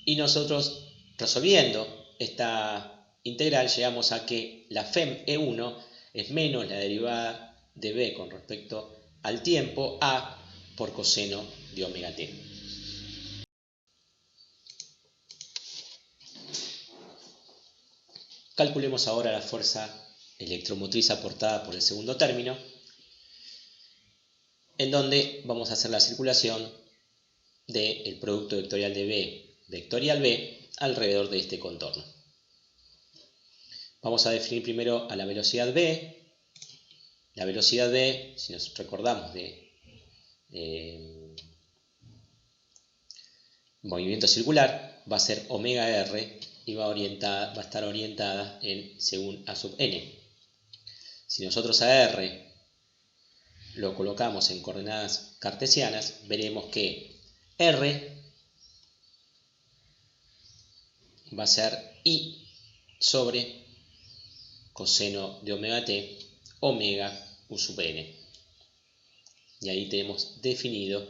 y nosotros resolviendo esta integral llegamos a que la FEM E1 es menos la derivada de B con respecto al tiempo A por coseno de omega t. Calculemos ahora la fuerza electromotriz aportada por el segundo término, en donde vamos a hacer la circulación del producto vectorial de B vectorial B alrededor de este contorno. Vamos a definir primero a la velocidad B. La velocidad B, si nos recordamos de movimiento circular, va a ser omega r y va a estar orientada en según A sub n. Si nosotros a r lo colocamos en coordenadas cartesianas, veremos que r va a ser I sobre coseno de omega t, omega U sub n. Y ahí tenemos definido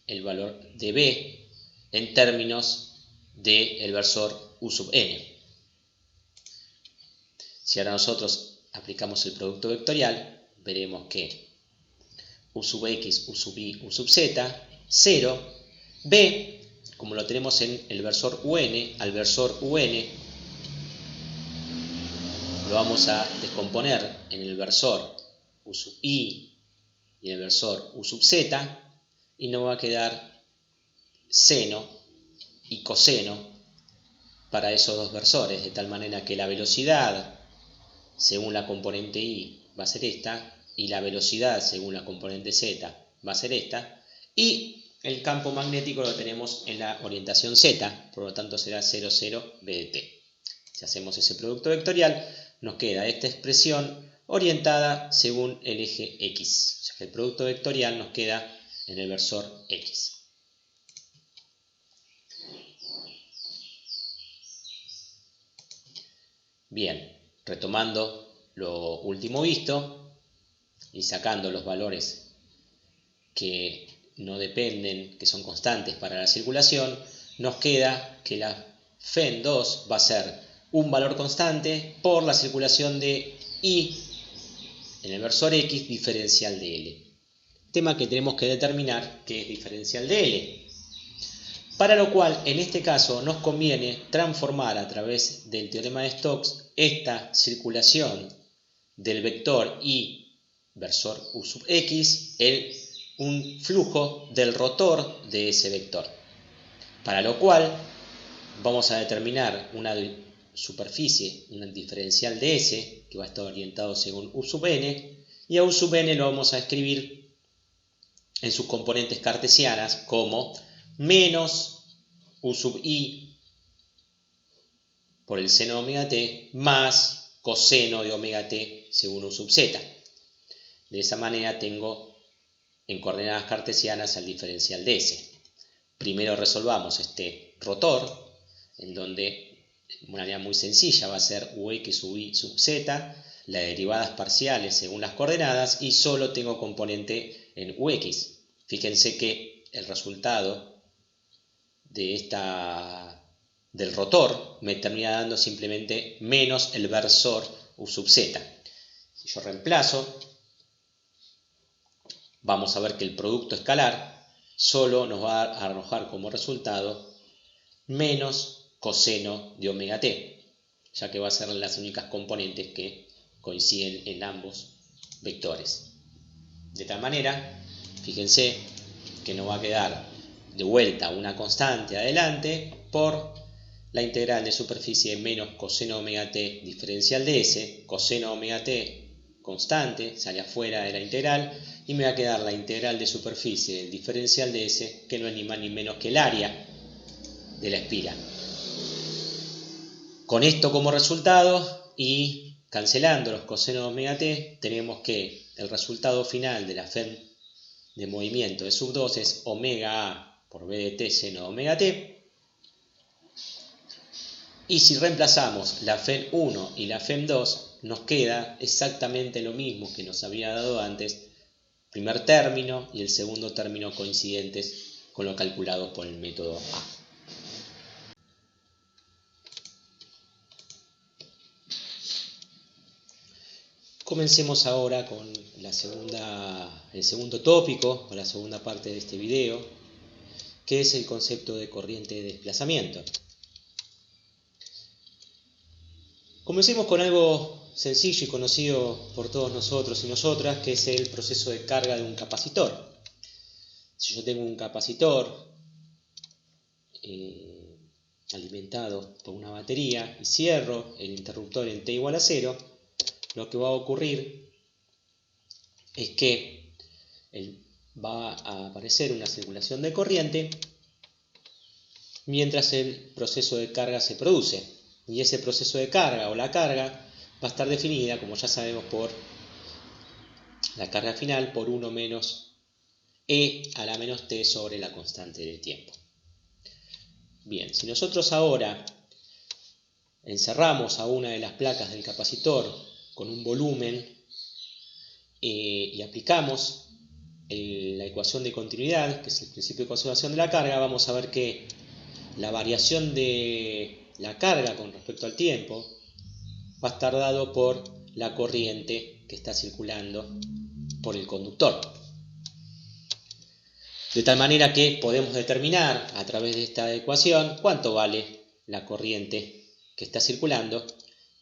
el valor de B en términos del versor U sub n. Si ahora nosotros aplicamos el producto vectorial, veremos que U sub x, U sub y, U sub z, 0, B, como lo tenemos en el versor UN, al versor UN lo vamos a descomponer en el versor U sub i y en el versor U sub z, y nos va a quedar seno y coseno para esos dos versores, de tal manera que la velocidad según la componente i va a ser esta, y la velocidad según la componente z va a ser esta, y el campo magnético lo tenemos en la orientación z, por lo tanto será 0, 0, b de t. Si hacemos ese producto vectorial, nos queda esta expresión orientada según el eje x. O sea que el producto vectorial nos queda en el versor x. Bien, retomando lo último visto y sacando los valores que no dependen, que son constantes para la circulación, nos queda que la FEN2 va a ser un valor constante por la circulación de I en el versor X diferencial de L. Tema que tenemos que determinar que es diferencial de L. Para lo cual, en este caso, nos conviene transformar a través del teorema de Stokes esta circulación del vector I versor U sub X en un flujo del rotor de ese vector. Para lo cual, vamos a determinar una superficie, un diferencial de S, que va a estar orientado según U sub n, y a U sub n lo vamos a escribir en sus componentes cartesianas como menos U sub i por el seno de omega t más coseno de omega t según U sub z. De esa manera tengo en coordenadas cartesianas al diferencial de S. Primero resolvamos este rotor, en donde de manera muy sencilla va a ser ux sub y sub z, las derivadas parciales según las coordenadas, y solo tengo componente en ux. Fíjense que el resultado del rotor me termina dando simplemente menos el versor u sub z. Si yo reemplazo, vamos a ver que el producto escalar solo nos va a arrojar como resultado menos coseno de omega t, ya que va a ser las únicas componentes que coinciden en ambos vectores. De tal manera, fíjense que nos va a quedar de vuelta una constante adelante por la integral de superficie menos coseno omega t diferencial de S, coseno omega t constante, sale afuera de la integral, y me va a quedar la integral de superficie del diferencial de S, que no es ni más ni menos que el área de la espiral. Con esto como resultado y cancelando los cosenos de omega t, tenemos que el resultado final de la FEM de movimiento de sub 2 es omega a por b de t seno de omega t. Y si reemplazamos la FEM 1 y la FEM 2, nos queda exactamente lo mismo que nos había dado antes, primer término y el segundo término coincidentes con lo calculado por el método A. Comencemos ahora con el segundo tópico, o la segunda parte de este video, que es el concepto de corriente de desplazamiento. Comencemos con algo sencillo y conocido por todos nosotros y nosotras, que es el proceso de carga de un capacitor. Si yo tengo un capacitor alimentado por una batería y cierro el interruptor en t igual a 0, lo que va a ocurrir es que va a aparecer una circulación de corriente mientras el proceso de carga se produce. Y ese proceso de carga o la carga va a estar definida, como ya sabemos, por la carga final por 1 menos E a la menos T sobre la constante de tiempo. Bien, si nosotros ahora encerramos a una de las placas del capacitor con un volumen y aplicamos la ecuación de continuidad, que es el principio de conservación de la carga, vamos a ver que la variación de la carga con respecto al tiempo va a estar dado por la corriente que está circulando por el conductor. De tal manera que podemos determinar a través de esta ecuación cuánto vale la corriente que está circulando,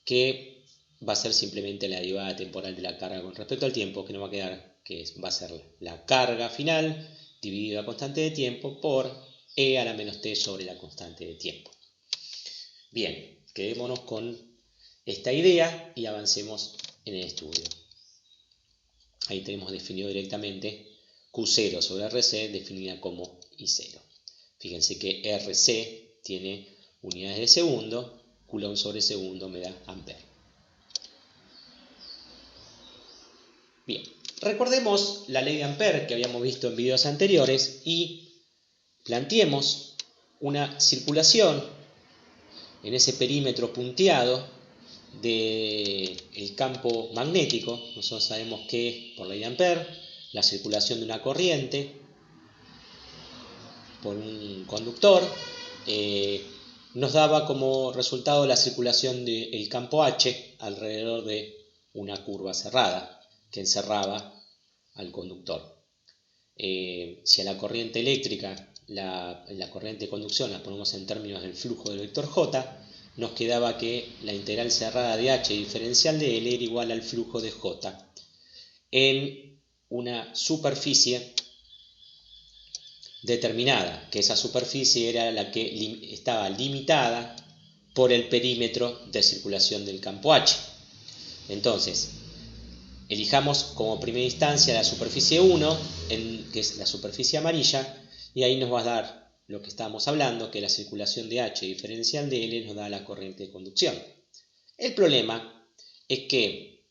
que va a ser simplemente la derivada temporal de la carga con respecto al tiempo, que nos va a quedar que va a ser la carga final dividido la constante de tiempo por E a la menos T sobre la constante de tiempo. Bien, quedémonos con esta idea y avancemos en el estudio. Ahí tenemos definido directamente Q0 sobre RC, definida como I0. Fíjense que RC tiene unidades de segundo, Coulomb sobre segundo me da ampere. Bien, recordemos la ley de Ampere que habíamos visto en videos anteriores y planteemos una circulación en ese perímetro punteado del campo magnético. Nosotros sabemos que por ley de Ampere la circulación de una corriente por un conductor nos daba como resultado la circulación del campo H alrededor de una curva cerrada que encerraba al conductor. Si a la corriente eléctrica, la corriente de conducción la ponemos en términos del flujo del vector J, nos quedaba que la integral cerrada de H diferencial de L era igual al flujo de J en una superficie determinada, que esa superficie era la que estaba limitada por el perímetro de circulación del campo H. Entonces, elijamos como primera instancia la superficie 1, que es la superficie amarilla, y ahí nos va a dar lo que estábamos hablando, que la circulación de H diferencial de L nos da la corriente de conducción. El problema es que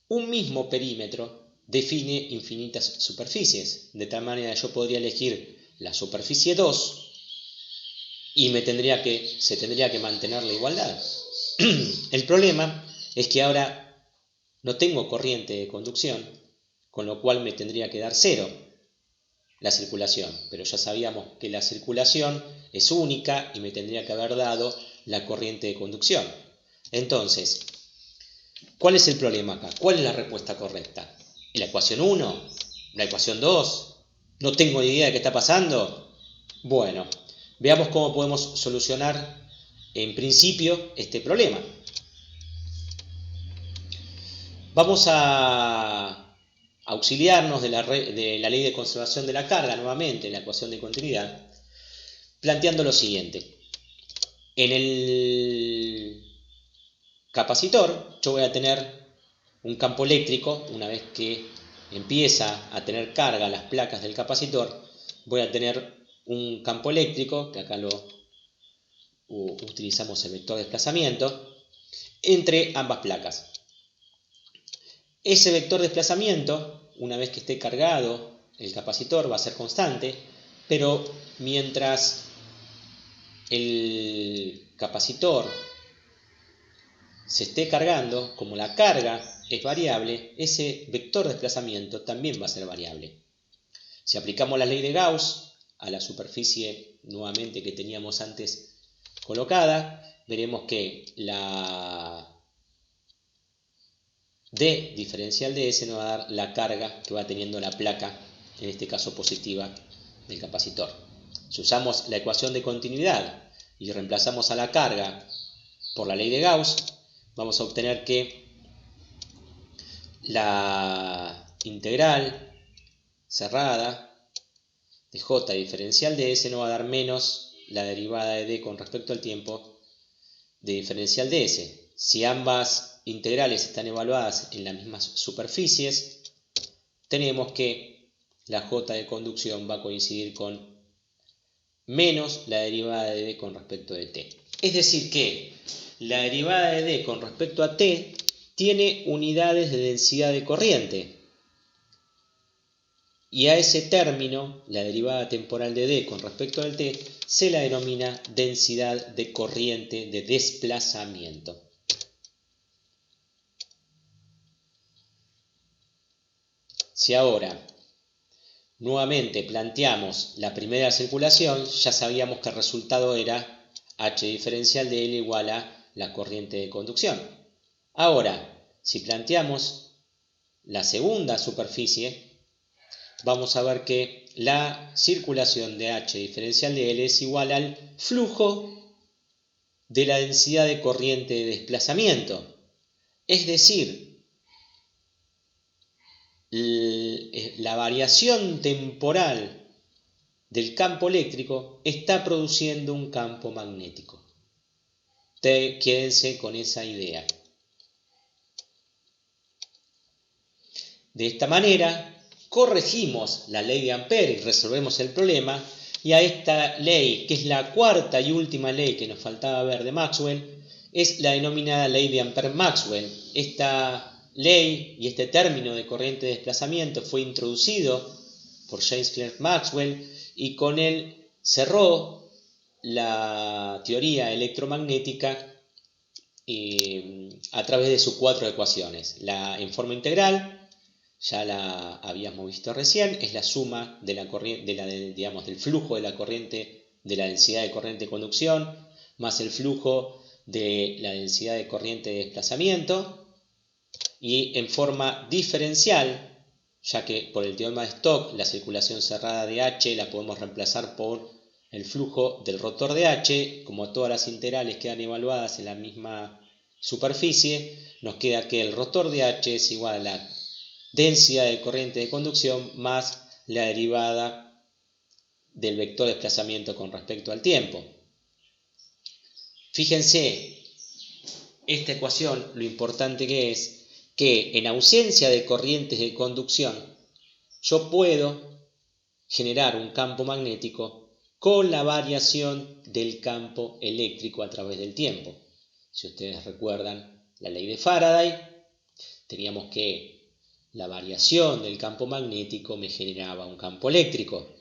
un mismo perímetro define infinitas superficies, de tal manera que yo podría elegir la superficie 2 y se tendría que mantener la igualdad. El problema es que ahora no tengo corriente de conducción, con lo cual me tendría que dar 0 la circulación, pero ya sabíamos que la circulación es única y me tendría que haber dado la corriente de conducción. Entonces, ¿cuál es el problema acá? ¿Cuál es la respuesta correcta? ¿La ecuación 1? ¿La ecuación 2? ¿No tengo ni idea de qué está pasando? Bueno, veamos cómo podemos solucionar en principio este problema. Vamos a auxiliarnos de la ley de conservación de la carga, nuevamente, en la ecuación de continuidad, planteando lo siguiente. En el capacitor yo voy a tener un campo eléctrico. Una vez que empieza a tener carga las placas del capacitor, voy a tener un campo eléctrico, que acá utilizamos el vector de desplazamiento, entre ambas placas. Ese vector de desplazamiento, una vez que esté cargado el capacitor, va a ser constante, pero mientras el capacitor se esté cargando, como la carga es variable, ese vector de desplazamiento también va a ser variable. Si aplicamos la ley de Gauss a la superficie nuevamente que teníamos antes colocada, veremos que la D diferencial de S nos va a dar la carga que va teniendo la placa, en este caso positiva, del capacitor. Si usamos la ecuación de continuidad y reemplazamos a la carga por la ley de Gauss, vamos a obtener que la integral cerrada de J diferencial de S nos va a dar menos la derivada de D con respecto al tiempo de diferencial de S. Si ambas integrales están evaluadas en las mismas superficies, tenemos que la J de conducción va a coincidir con menos la derivada de D con respecto de T. Es decir que la derivada de D con respecto a T tiene unidades de densidad de corriente. Y a ese término, la derivada temporal de D con respecto al T, se la denomina densidad de corriente de desplazamiento. Si ahora nuevamente planteamos la primera circulación, ya sabíamos que el resultado era H diferencial de L igual a la corriente de conducción. Ahora, si planteamos la segunda superficie, vamos a ver que la circulación de H diferencial de L es igual al flujo de la densidad de corriente de desplazamiento. Es decir, la variación temporal del campo eléctrico está produciendo un campo magnético. Quédense con esa idea. De esta manera, corregimos la ley de Ampère y resolvemos el problema, y a esta ley, que es la cuarta y última ley que nos faltaba ver de Maxwell, es la denominada ley de Ampère-Maxwell. Esta ley y este término de corriente de desplazamiento fue introducido por James Clerk Maxwell y con él cerró la teoría electromagnética a través de sus 4 ecuaciones. En forma integral, ya la habíamos visto recién, es la suma de la corriente, del flujo de la corriente, de la densidad de corriente de conducción, más el flujo de la densidad de corriente de desplazamiento, y en forma diferencial, ya que por el teorema de Stokes la circulación cerrada de H la podemos reemplazar por el flujo del rotor de H. Como todas las integrales quedan evaluadas en la misma superficie, nos queda que el rotor de H es igual a la densidad de corriente de conducción más la derivada del vector de desplazamiento con respecto al tiempo. Fíjense, esta ecuación, lo importante que es que en ausencia de corrientes de conducción, yo puedo generar un campo magnético con la variación del campo eléctrico a través del tiempo. Si ustedes recuerdan la ley de Faraday, teníamos que la variación del campo magnético me generaba un campo eléctrico.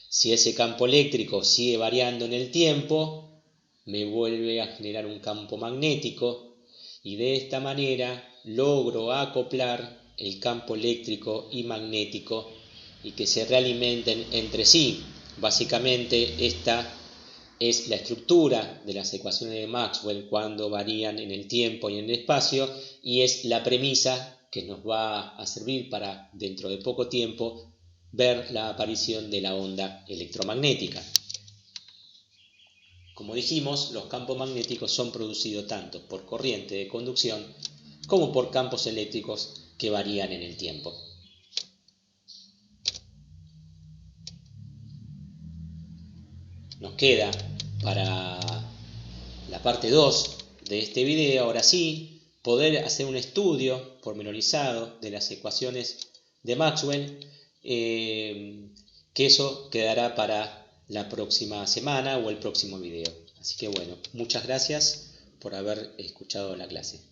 Si ese campo eléctrico sigue variando en el tiempo, me vuelve a generar un campo magnético, y de esta manera logro acoplar el campo eléctrico y magnético y que se realimenten entre sí. Básicamente esta es la estructura de las ecuaciones de Maxwell cuando varían en el tiempo y en el espacio, y es la premisa que nos va a servir para, dentro de poco tiempo, ver la aparición de la onda electromagnética. Como dijimos, los campos magnéticos son producidos tanto por corriente de conducción como por campos eléctricos que varían en el tiempo. Nos queda para la parte 2 de este video, ahora sí, poder hacer un estudio pormenorizado de las ecuaciones de Maxwell, que eso quedará para la próxima semana o el próximo video. Así que bueno, muchas gracias por haber escuchado la clase.